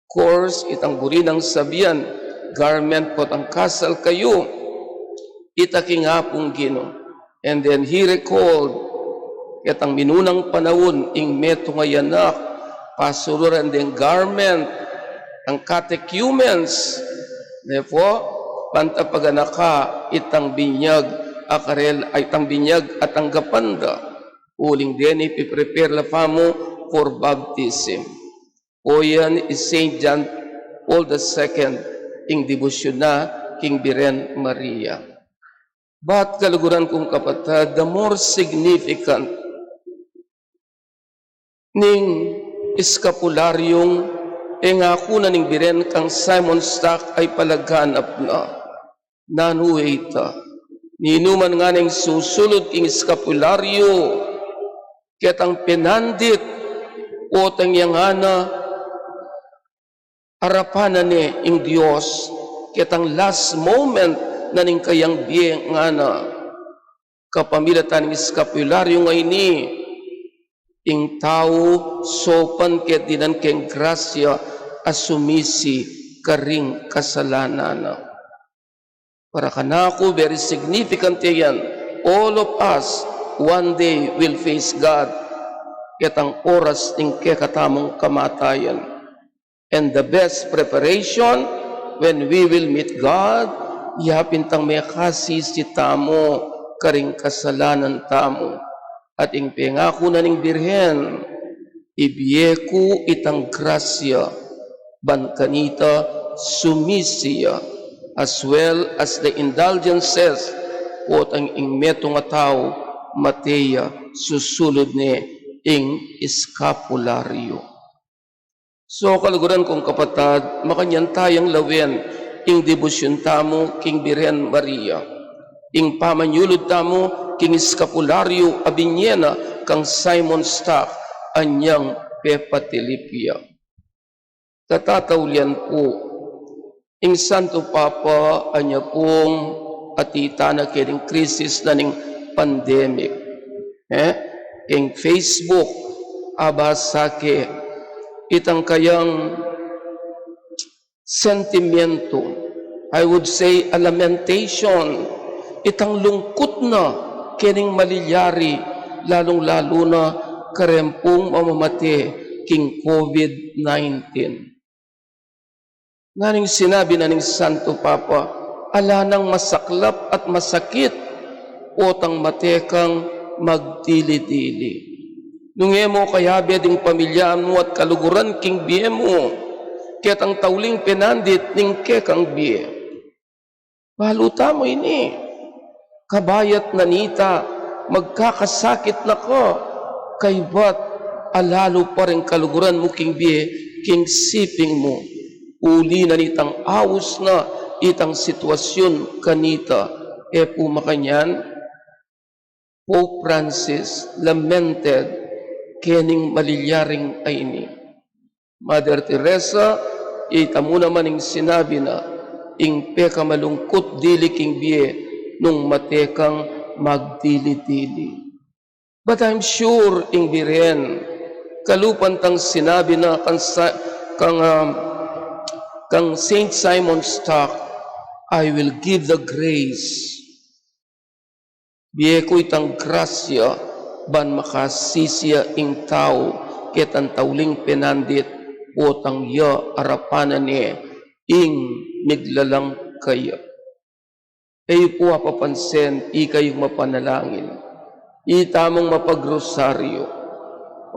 Course, itang burinang sabihan, garment po tangkasal kayo, itaking hapong Gino. And then he recalled, itang minunang panahon, ing meto ngayanak, pasururan din garment, ang catechumens, therefore, pantapaganaka, itang binyag, akarel, ay itang binyag at ang gapanda, uling din ipiprepare la famo for baptism. O yan is Saint John Paul II, ing debosyon na King Birhen Maria. But kaluguran kong kapatid, the more significant ning eskapularyong nga ning Birhen kang Simon Stock ay palaganap na nanuwita. Ninuman nga ning susulod king eskapularyo kitang pinandit o tangyangana harapan na ni ing Diyos kitang last moment na ning kayang biyeng nga na kapamilatan ng eskapularyo ngay ni ing tao sopan ket dinan keng grasya asumisi karing kasalanan. Para kanako, very significant yan. All of us one day will face God ket ang oras ning kekatamong kamatayan. And the best preparation when we will meet God, yapin tang may kasisi tamo karing kasalanan tamo. At ing pengako na ning Birhen, ibiyeku itang grasya, ban kanita sumisiya, as well as the indulgences, o ang ing meto nga tao, Matea, susulod ni ing eskapularyo. So, kaluguran kong kapatid, makanyan tayang lawen, ing debosyon tamo, King Birhen Maria, ing pamanyulod tamo, king eskapularyo abinyena kang Simon Stock anyang Pepatilipia. Tatatawlian po, ing Santo Papa anya pong atita na kining krisis na ning pandemic. Ing Facebook, abasake, itang kayang sentimiento, I would say a lamentation, itang lungkot na kining malilyari, lalong-lalo na karempong mamamati king COVID-19. Naning sinabi na ning Santo Papa, ala nang masaklap at masakit, otang matekang magdili-dili. Nungemo kayabe ding pamilyaan mo at kaluguran king biye mo, ket ang tauling penandit ning kekang biye. Baluta mo ini, kabayat nanita, magkakasakit na ko, kay ba't alalo pa rin kaluguran mo king biye, king siping mo. Uli na nitang awos na itang sitwasyon kanita. E pumakanyan, Pope Francis lamented kening malilyaring ay ni. Mother Teresa, ita mo naman ang sinabi na, ing peka malungkot dili king biye, nung matekang magdili-dili. But I'm sure, ing biren, kalupan tang sinabi na kang Saint Simon Stock, I will give the grace. Biye ko itang grasya, ban makasisya ing tao, ket ang tauling penandit, o tang ya arapanan ni, ing miglalang kaya. Kayo po apapansin, ikayong mapanalangin. Itamong mapagrosaryo.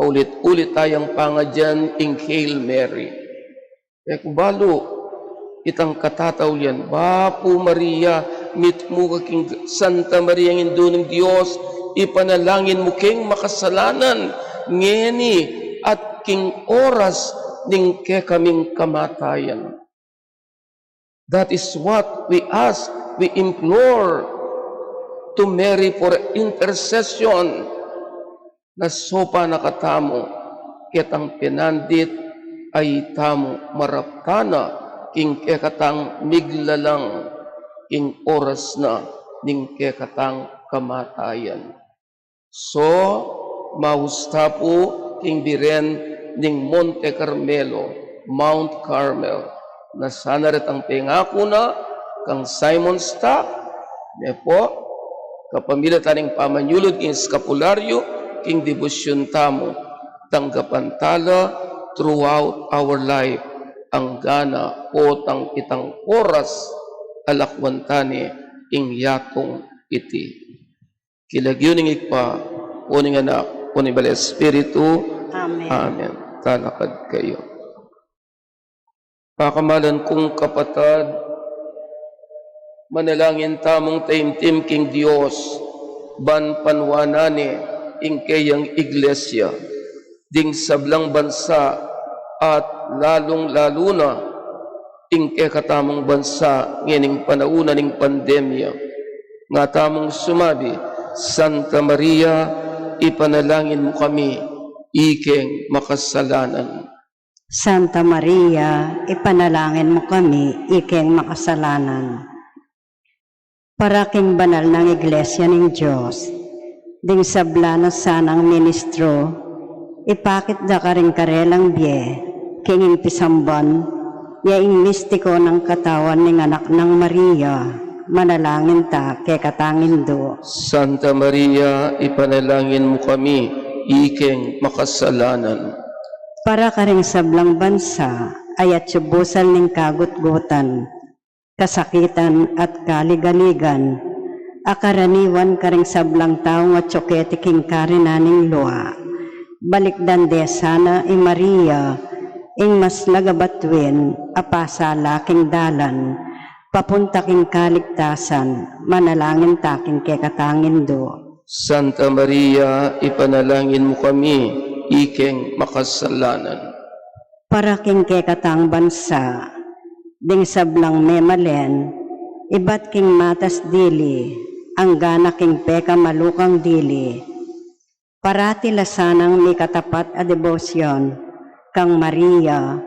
Ulit-ulit tayong pangadyan, ing Hail Mary. Ekbalo, itang katataw yan, Bapo Maria, mit mo kaking Santa Maria ng Indo ng Diyos, ipanalangin mo king makasalanan, ngeni at king oras ning kekaming kamatayan. That is what we ask, we implore to Mary for intercession, na sopa nakatamo, ketang penandit ay tamo maraptana, king kekatang miglalang, king oras na, ning kekatang kamatayan. So, mausta po, king biren, ning Monte Carmelo, Mount Carmel, na sana rin ang pengako na, kang Simon Stock, ne po, kapamilya taning pamanyulod, king skapularyo, king debosyon tamo, tanggapan tala, throughout our life, ang gana o tang itang oras alakwantani ing yatong iti. Kilagyoning ikpa, uning anak, uning bala Espiritu. Amen. Amen. Talakad kayo. Pakamalan kong kapatad, manalangin tamong taimtim king Dios, ban panwanani ing kayang iglesia, ding sablang bansa at lalong-lalo na ing katamong bansa ngining panauna ning pandemya. Nga tamong sumabi, Santa Maria, ipanalangin mo kami, ikeng makasalanan. Santa Maria, ipanalangin mo kami, ikeng makasalanan. Para king banal ng Iglesia ng Diyos, ding sabla na sanang ministro, ipakit da ka rin karelang biye, kinging pisamban, yaing mistiko ng katawan ng anak ng Maria, manalangin ta kay katangin do. Santa Maria, ipanalangin mo kami, ikeng makasalanan. Para ka rin sablang bansa, ayat subusal ng kagut-gutan, kasakitan at kaligaligan, akaraniwan ka rin sablang taong at tsuketi king karinaning luha. Balikdan de sana i Maria, ing mas lagabatwin, apasa king dalan, papunta king kaligtasan, manalangin taking kekatangin do. Santa Maria, ipanalangin mo kami, ikeng makasalanan. Para king kekatang bansa, ding sablang memalen, ibat king matas dili, ang gana king peka malukang dili, parati lasanang may katapat a debosyon, kang Maria,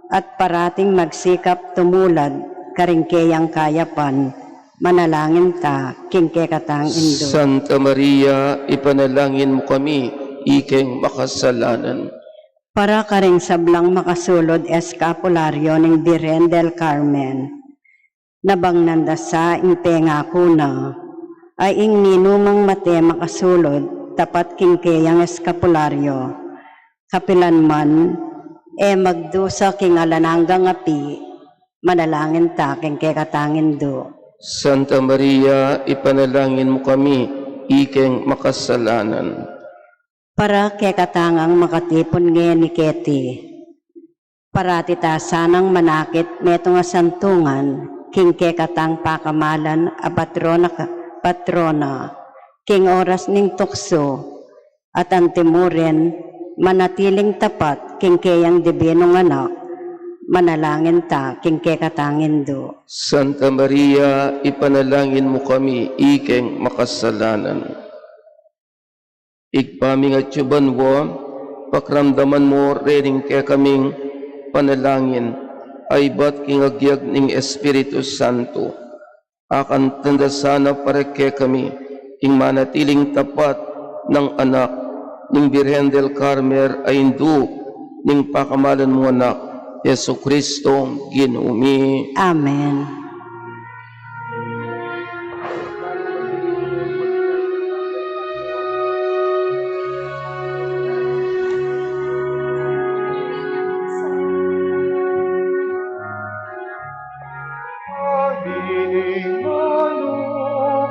at parating magsikap tumulad, karingkeyang kayapan, manalangin ta, king kekatang indo. Santa Maria, ipanalangin mo kami, ikeng makasalanan. Para ka ring sablang makasulod eskapularyo ng Biren del Carmen, nabang nandasa ing pengako na, ay ing ninumang mate makasulod, tapat king keyang eskapularyo, kapilan man, magdusa king alananggang api, manalangin ta king kekatangin do. Santa Maria, ipanalangin mo kami, ikeng makasalanan. Para kekatangang makatipon ngayon ni Keti, para tita sanang manakit neto nga santungan, king kekatang pakamalan a patrona, king oras ning tukso, at antimuren, manatiling tapat, king kayang dibinong anak, manalangin ta, king kekatangin do. Santa Maria, ipanalangin mo kami, ikeng makasalanan. Igpaming at yuban mo, pakramdaman mo rening kaya kaming panalangin, ay ba't kingagyag ng Espiritu Santo. Akan tanda sana para kaya kami, ing manatiling tapat ng anak, ng Birhen del Carmen ay hindu, ng pakamalan mo anak, Yesu Kristo, Ginumi. Amen. Ahining manukang,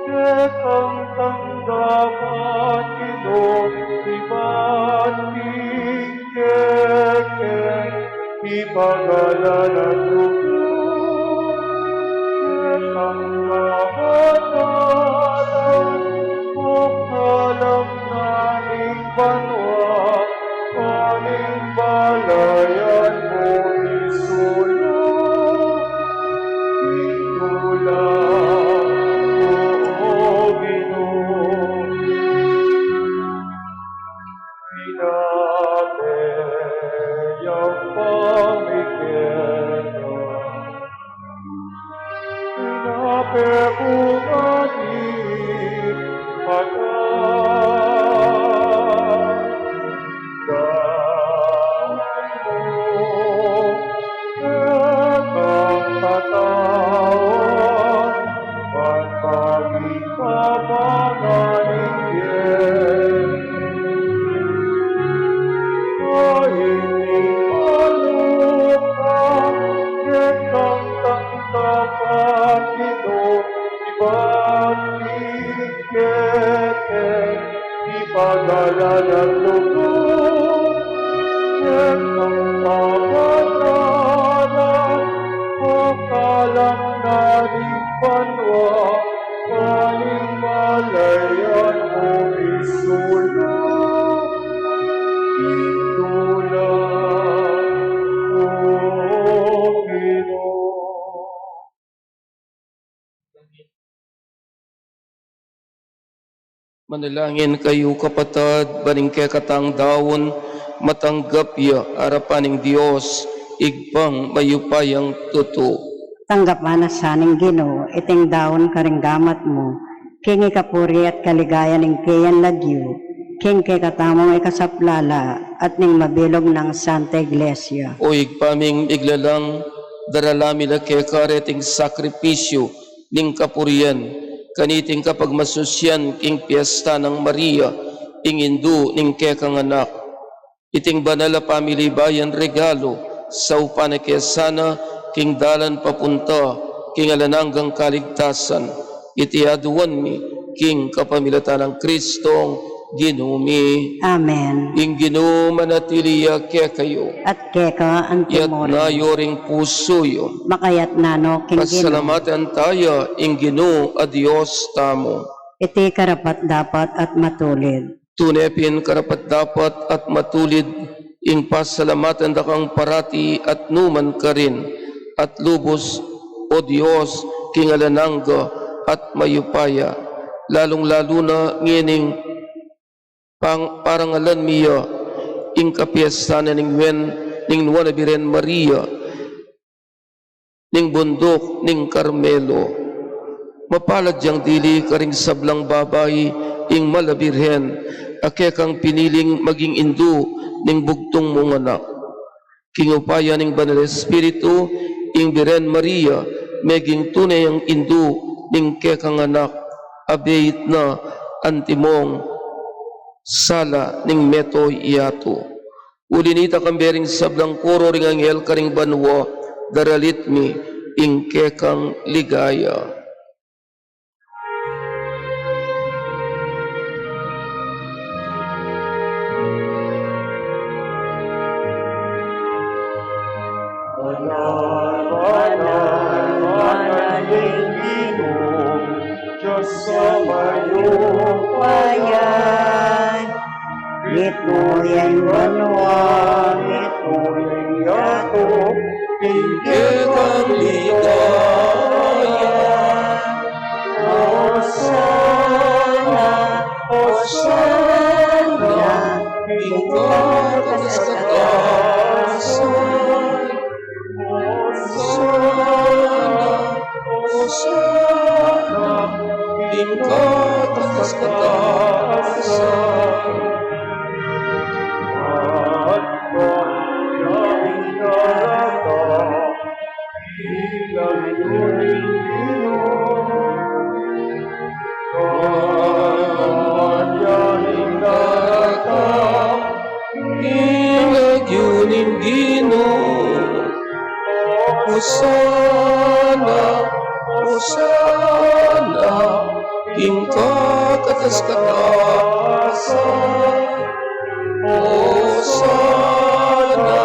ketang tanggapan iba't tingkeken, ipagalan at lubog, ketang kabataran, o kalam naning banwa, kaning balayan mo isulong. Ipagalan at lubog, ketang kabataran, o kalam naring banwa, kaning malayan mo isulong. Itulang, O Ginoo. Manalangin kayo kapatid, baning kekatang dawon, matanggap ya arapaning Diyos, igpang mayupayang tuto. Tanggapan na saning Ginoo, iting daon karinggamat mo, king ikapuri at kaligaya ning kayan lagyo, king kekatamong ikasaplala, at ning mabilog ng Santa Iglesia. O igpaming iglalang, daralamila kekareting sakripisyo, ning kapurian, kaniting kapag masusyan king piyesta ng Maria, ing indu ning kekang anak. Iting banala pamili bayan regalo, sa upana kesana, king dalan papunta, king alananggang kaligtasan. Iti aduan mi, king kapamilatan ng Kristong Ginumi. Amen. Ing Ginoo manatiliya kaya kayo, At keka yat antimore, nayoring puso yun. makayat nano king Ginoo, Pasalamatan tayo, ing Ginoo a Diyos tamo. iti karapat dapat at matulid. Tunepin karapat dapat at matulid, ing pasalamatan dakang parati at numan ka rin, at lubos, o Diyos, king alanangga at mayupaya, lalong-lalo na ngining parangalan miya, ing kapiesta na ning nuwan na Birhen Maria, ning bundok, ning Carmelo. Mapalad diyang dili karing sablang babay, ing malabirhen, ake kang piniling maging indu, ning bugtong mong anak. Kingupaya ning Banal Espiritu, ing Birhen Maria, meging tunay ang indu, ning kekang anak, abeit na antimong sala ning meto iato. Ulinita kambering sablang koro ring anghel karing banwa, daralit mi ingkekang ligaya. Diyos sa Bayan, ituloy banwa, ituloy yato, Ingkekang ligaya. Hosanna, Hosanna, Ingkang sa taasan. Hosanna, Hosanna, ingkang sa taasan. Inagyuning Ginoo, Hosanna, Hosanna, ingkang kataas-katasan. Hosanna,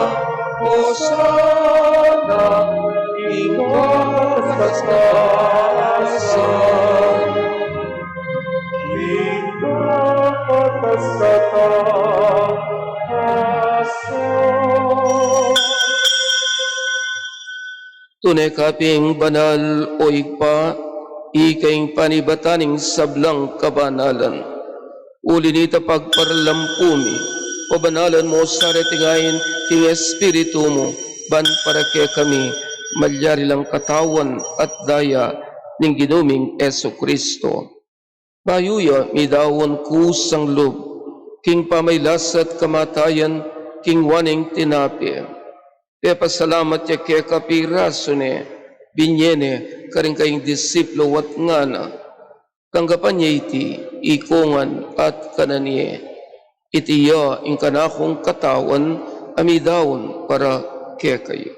Hosanna, ingkang kataas-katasan. Tunay kaping banal o igpa, ikaing panibataning sablang kabanalan. Uli nita pagparalampumi, pabanalan mo sa retingayin king Espiritu mo, ban para kay kami, malyari lang katawan at daya ning ginuming Eso Kristo. Bayuya, midawon kusang loob, king pamaylasat kamatayan, king waning tinapi. Kaya pasalamat ya kaya kapiraso ne, binyene, karing kayong disiplo wat ngana, tanggapan niya iti, ikongan at kananiye. Itiya, ing kanakong katawan, amidawon para kaya kayo.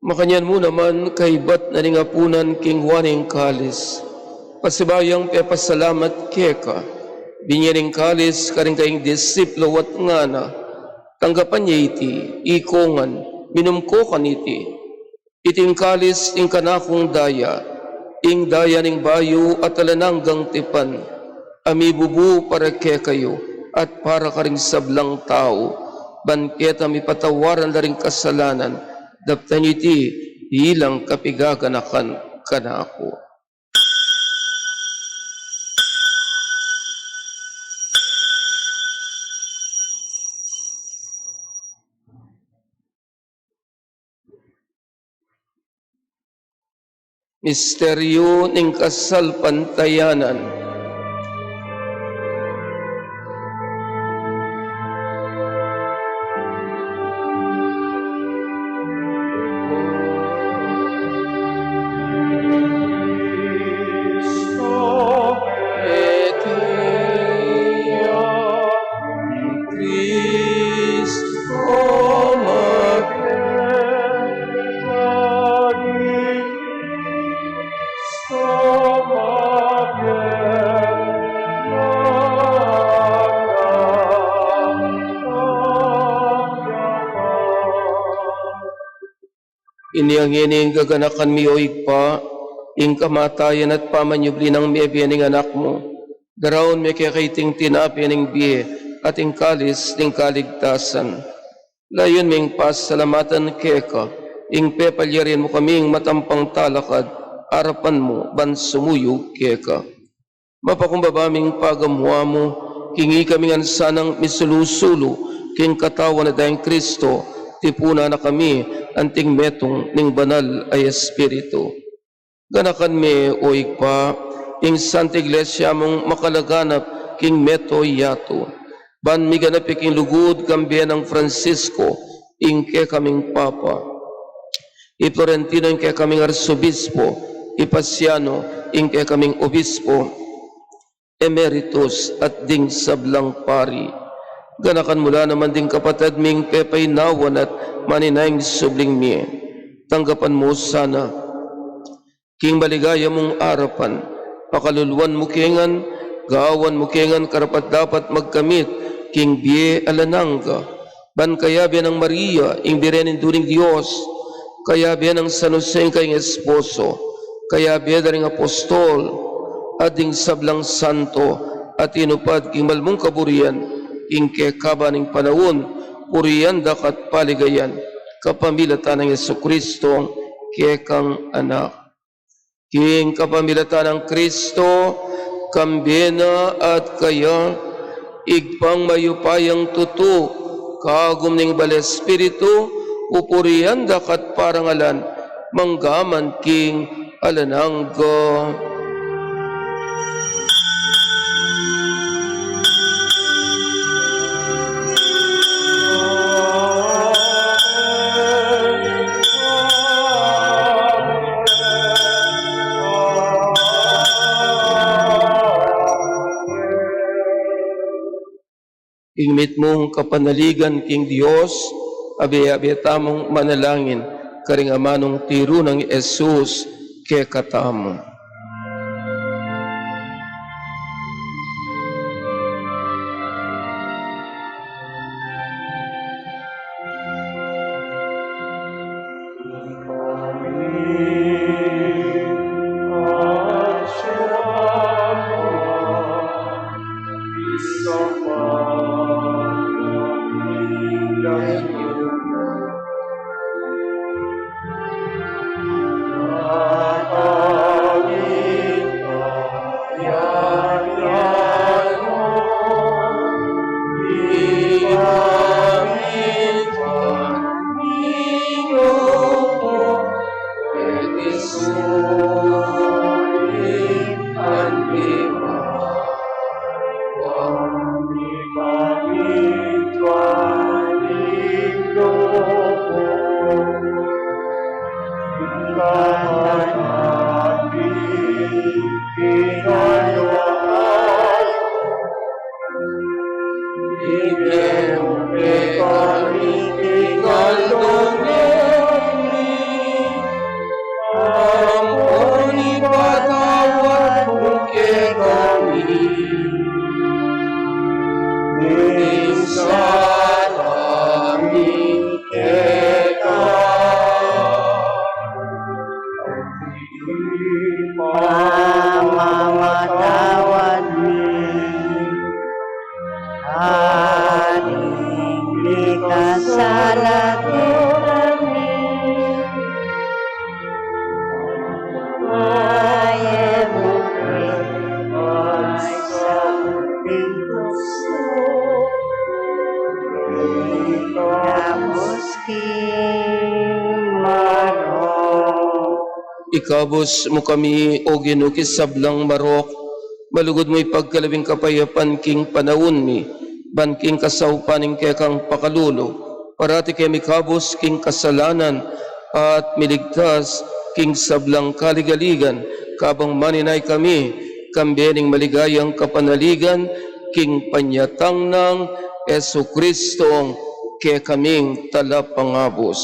Makanyan mo naman kay bat na ningapunan king waning kalis. Pasibayang pasalamat keka. Binyaning kalis karing kayong disiplo wat ngana. Tanggapan niya iti, ikongan, minumkokan iti. Iting kalis ing kanakong daya, ing daya ning bayo at alananggang tipan. Amibubu para kekayo at para karing sablang tao. Banketa mi patawaran na ring kasalanan. Daptan iti ilang kapigaganakan kanako. Misteryo ning kasalpantayanan. Iniangin gaganakan mi o igpa, ing kamatayan at pamanyubli ng miya ning anak mo. Darawon mi kaiting tinapi ning biye at ing kalis ning kaligtasan. Layon ming pasalamatan keka, ing pepalyarin mo kaming matampang talakad, arapan mo ban sumuyo keka. Mapakumbabaming pagamwa mo, kingi kaming ansanang misulusulo, king katawan na dayang Kristo, tipuna na kami, anting metong ning banal ay Espiritu. Ganakan me o igpa, ing Santa Iglesia mong makalaganap king meto yato. Ban mi ganap king lugod kambiyan ng Francisco, ing ke kaming Papa. I Florentino ing ke kaming Arsobispo, Ipasiano, ingke kaming obispo, emeritus at ding sablang pari. Ganakan mula naman ding kapatid ming pepay nawan at maninayng subling mi. Tanggapan mo sana, king baligaya mong arapan, pakaluluan mo kengan, gaawan mo kengan karapat dapat magkamit, king biye alananga, ban kaya biyan ng Maria, ing birenin during Diyos, kaya biyan ng San Jose kayong esposo, kaya biya daring apostol, ading sablang santo, at inupad king malmong kaburian, king kekaba ng panahon, puriyan dakat paligayan, kapamilatan ng Yesukristo, kekang anak. King kapamilatan ng Kristo, kambena at kaya, igpang mayupayang tutu, kagum ning bal Espiritu, upurian dakat parangalan, manggaman king alanangga. Ingmit mong kapanaligan king Dios, abi-abi tamong manalangin, karing amanong tiro ng Jesus, ke katamo. Mamatawad ni ating likas sa latiran ni ay sa pintuso tapos Ikabos mo kami, o ginukis sablang marok, malugod mo ipagkalabing kapayapan king panahon mi, ban king kasaupaning kekang pakalulo, parati kami kabos king kasalanan, at miligtas king sablang kaligaligan, kabang maninay kami, kambening maligayang kapanaligan, king panyatang ng Jesucristong ke kaming talapangabos.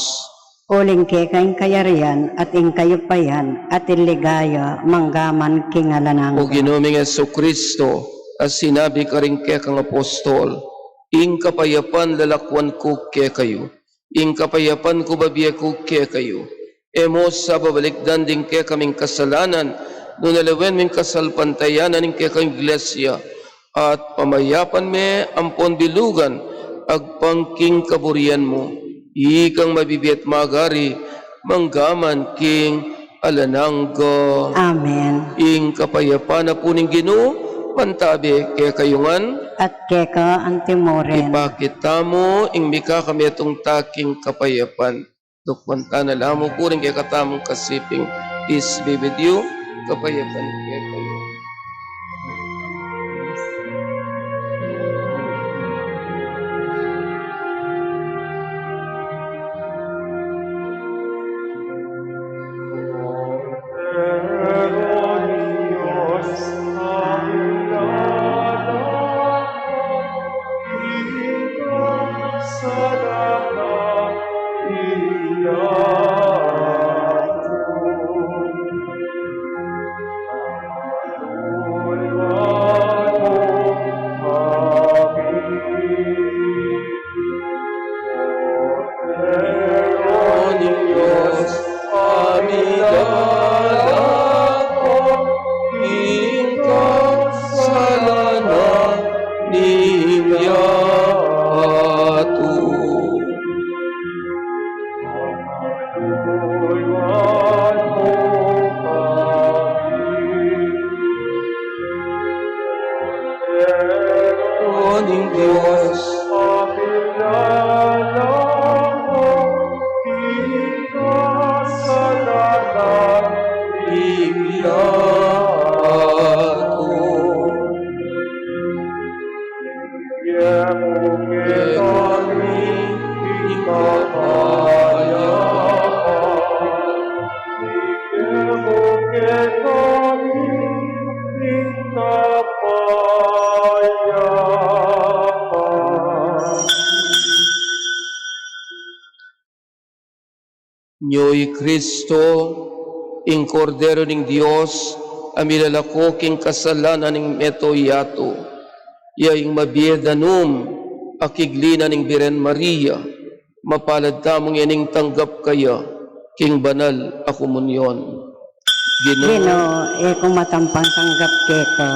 uling ke kayong kayarian at ing kayupayan at iligaya manggaman kingalanang. O Ginoong Jesucristo, as sinabi ka rin kaya kang apostol, ing kapayapan lalakwan ko kaya kayo, ing kapayapan ko babiya ko kaya kayo, emos sa babalikdan din kaya kaming kasalanan, nunalawen ming kasalpantayanan ng kaya kang iglesia, at pamayapan me ampon bilugan, agpangking kaburian mo, ikang mabibiyat magari, manggaman king alanangga. Amen. Ing kapayapaan na po ning Ginoo, pantabi kaya kayungan, At keka antimoren. ipakita mo, ing mika kami itong taking kapayapan. Dukwanta na lamo po rin kaya katamong kasiping, peace be with you, kapayapan kaya kayo. Ning Diyos, Pakilala mo, ikasalanan, iyato. Yemo kitani, ikapayapan. Yemo kitani, ikapayapan. Nyo'y Kristo, ing Kordero ning Dios, amilalako king kasalanan ning meto yato, yaing mabiedanum, akiglina ning Biren Maria, mapalad tamong yaning tanggap kaya, king banal a komunyon. Ginoo, kung matampang tanggap keko,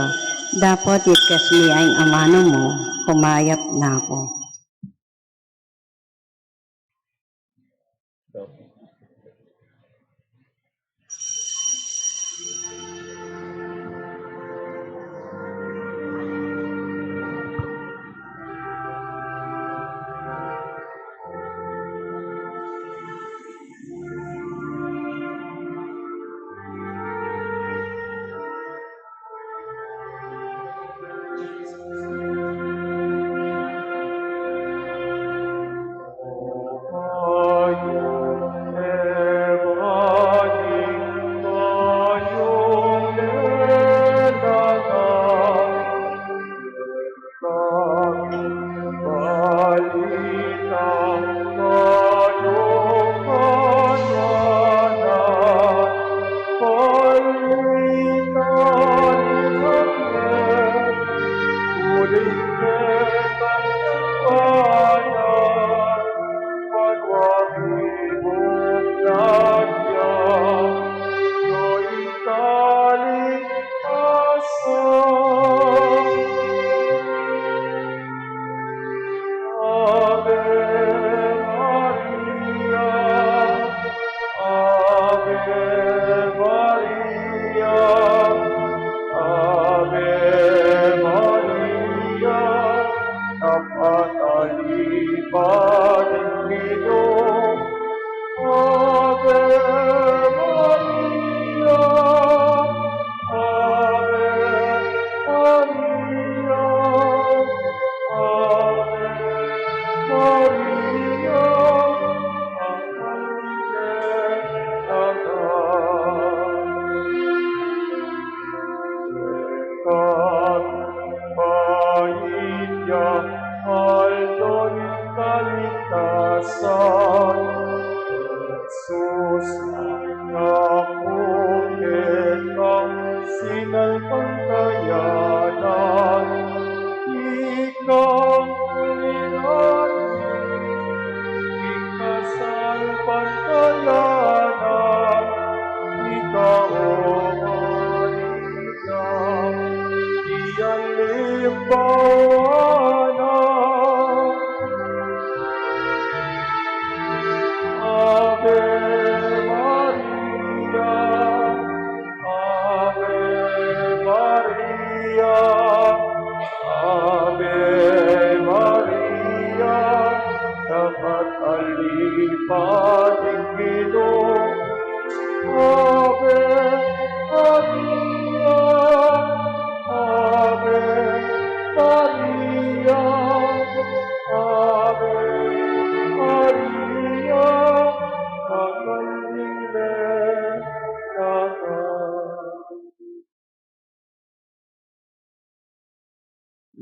dapat itkas mi ang amano mo, kumayap na ako.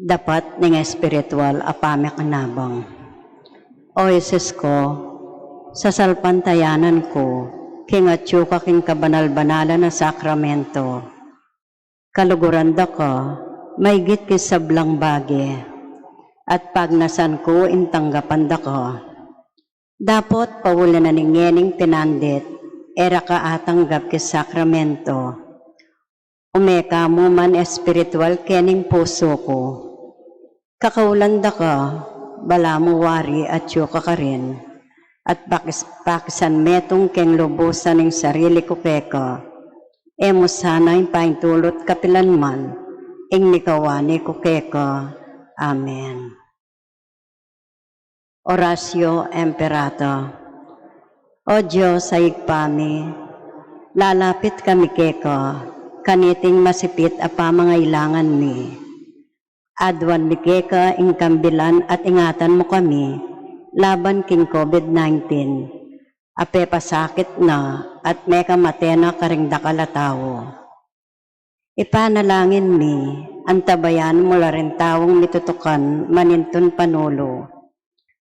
Dapat ning espiritual apame kanabang. O Jesus ko, sa salpantayanan ko, kingatyo ka king kabanal-banalan na sakramento. Kaluguranda ka, may git kisablang bagi, at pagnasan ko intanggapan da ka. Dapat pawala na ningening tinandit, era ka atanggap kis sakramento. Umeka mo man espiritual kening puso ko. Kakaulanda ka, bala mo wari at yuka ka rin. At pakisan metong keng lubusan ng sarili ko keka. Emo sana yung paintulot kapilanman, ing nikawani kukeko. Amen. Oratio Imperator. O Diyos sa igpami, lalapit kami keko, kaniting masipit a pamangailangan mi. Adwan mi keka ing kambilan at ingatan mo kami, laban king COVID-19. Ape pasakit na at meka matena karing dakalatawo. Ipanalangin mi, antabayan mula rin tawong mitutukan manintun panulo,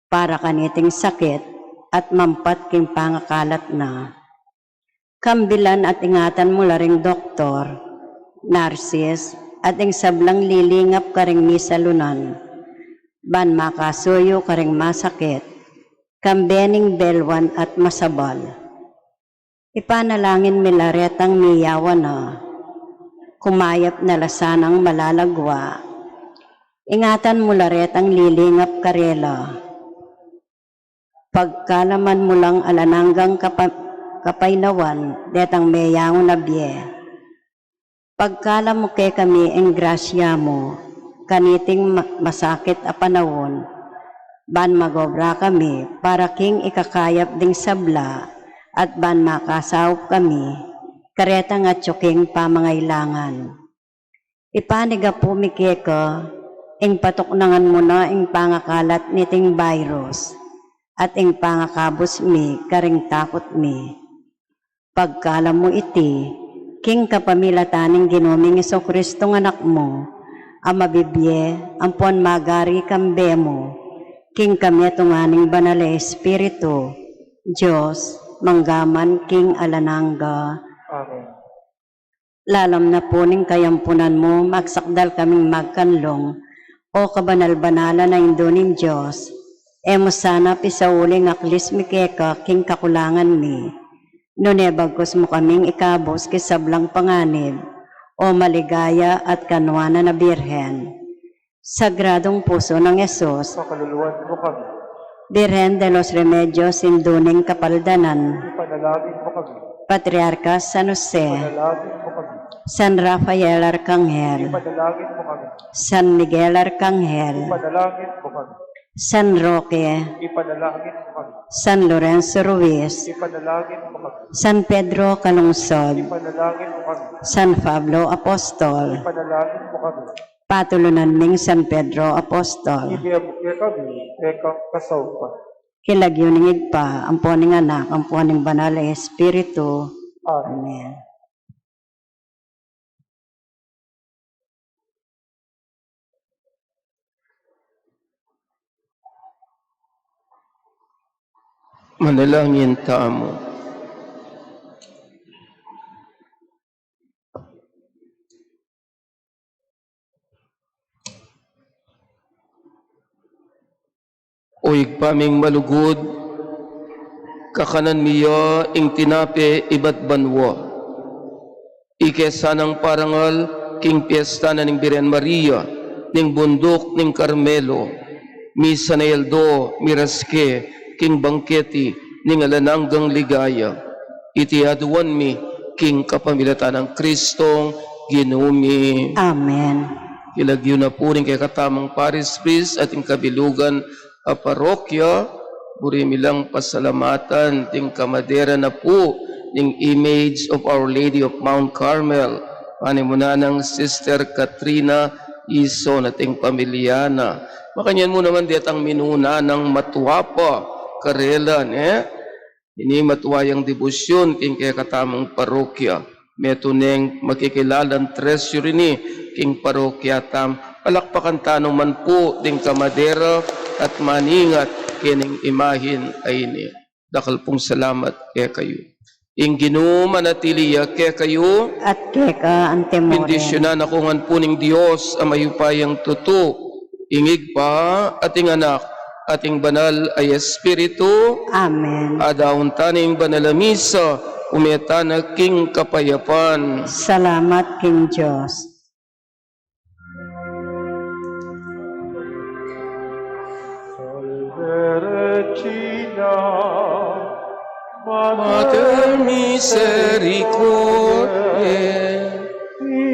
para kaniting sakit at mampat king pangakalat na. Kambilan at ingatan mo laring doktor, narsis, at ing sablang lilingap karing misalunan, ban makasuyo karing masakit, kambening belwan at masabal. Ipanalangin milaretang miyawan na, kumayap na lasanang malalagwa, ingatan mo laretang lilingap karela, pagkalaman mo lang alananggang kapaynawan, detang meyangon na biye. Pagkala mo kay kami ang grasya mo, kaniting masakit a panawon, ban magobra kami, para king ikakayap ding sabla, at ban makasawp kami, kareta nga tsuking pamangailangan. Ipaniga po mi keko, ing patuknangan mo na ing pangakalat niting virus, at ing pangakabos mi, karing takot mi. Pagkala mo iti, king kapamilataning ginoming Jesucristo ng anak mo, ang mabibye, ampon magari kambe mo, king kami tunganing banal na Espiritu, Diyos, manggaman king alanangga. Amen. Lalam na po ning kayampunan mo, magsakdal kaming magkanlong, o kabanal-banala na indoning Diyos, emo sana pisauling aklis mi keka king kakulangan mi. Nunebagkos mo kaming ikabos kisablang panganib, o maligaya at kanwana na birhen. Sagradong puso ng Yesus, Pakaluluwan mo kami. Birhen de los Remedios induning kapaldanan, Ipanalangin mo kami. Patriarca San Jose, Ipanalangin mo kami. San Rafael Arcangel, Ipanalangin mo kami. San Miguel Arcangel, Ipanalangin mo kami. San Roque, Ipanalangin mo kami. San Lorenzo Ruiz, Ipanalangin mo kami. San Pedro Calungsod, Ipanalangin mo kami. San Pablo Apostol, Ipanalangin mo kami. patulunan ning San Pedro Apostol, Ibiyabukin kami, ekang kasawpan. kilagyuning igpa, amponing anak, amponing banal na Espiritu. Amen. Amen. Manalangin tamo. Oig paming malugod, kakanan miya ing tinape ibat banwa. Ike sanang parangal king piyesta na ning Birhen Maria, ning bundok ning Carmelo, misa na Eldo, miraske, king bangketi, ning alananggang ligaya. Iti aduan mi, king kapamilatan ng Kristong ginumi. Amen. Kilagyo na po rin kay katamang Paris Priest at ing kabilugan a parokya, burimi lang pasalamatan, ting kamadera na po, ning image of Our Lady of Mount Carmel, panimuna ng Sister Katrina Ison at ting pamilyana. Makanyan mo naman diat ang minuna ng matuwapa, karelan, ini matuwayang debosyon, king kay katamang parokya, metuneng makikilalan treasury ni, king parokya tam, palakpakan tanong man po, ting kamadera, at maningat kining imahin ay ni. Dakal pong salamat kaya kayo. Ing ginumanatiliya kaya kayo, At keka antemoren, bendisyonan ako ngan po ning Diyos ang mayupayang tuto, ingig pa ating anak, ating banal ay Espiritu, Amen. adaon taning banal misa, umeta na king kapayapan. Salamat King Diyos. Regina, Mater misericordiae,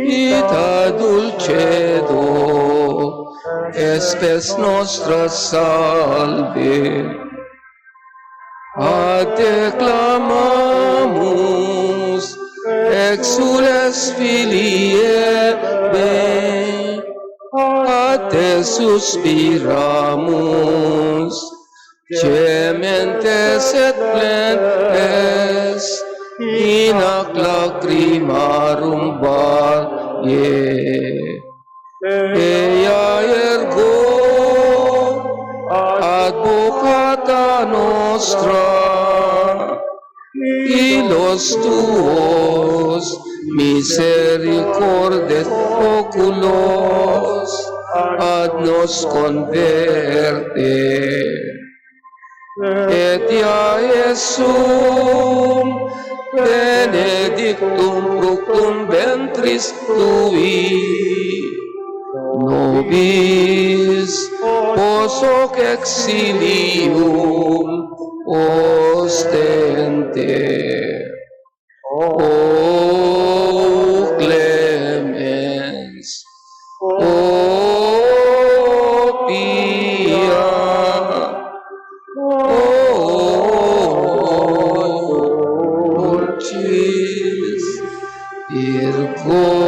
ita dulce concedo, espes nostra salve. Ad te clamamus, exules filii Eve, ad te suspiramus, gementes et plentes, in ac lacrimarum valle. Ea ergo, advocata nostra, ilos tuos misericordes oculos ad nos converte. Et ia Iesum benedictum fructum ventris tui, nobis pos hoc exilium ostente. O clemens, o pia, o dulcis, Virgo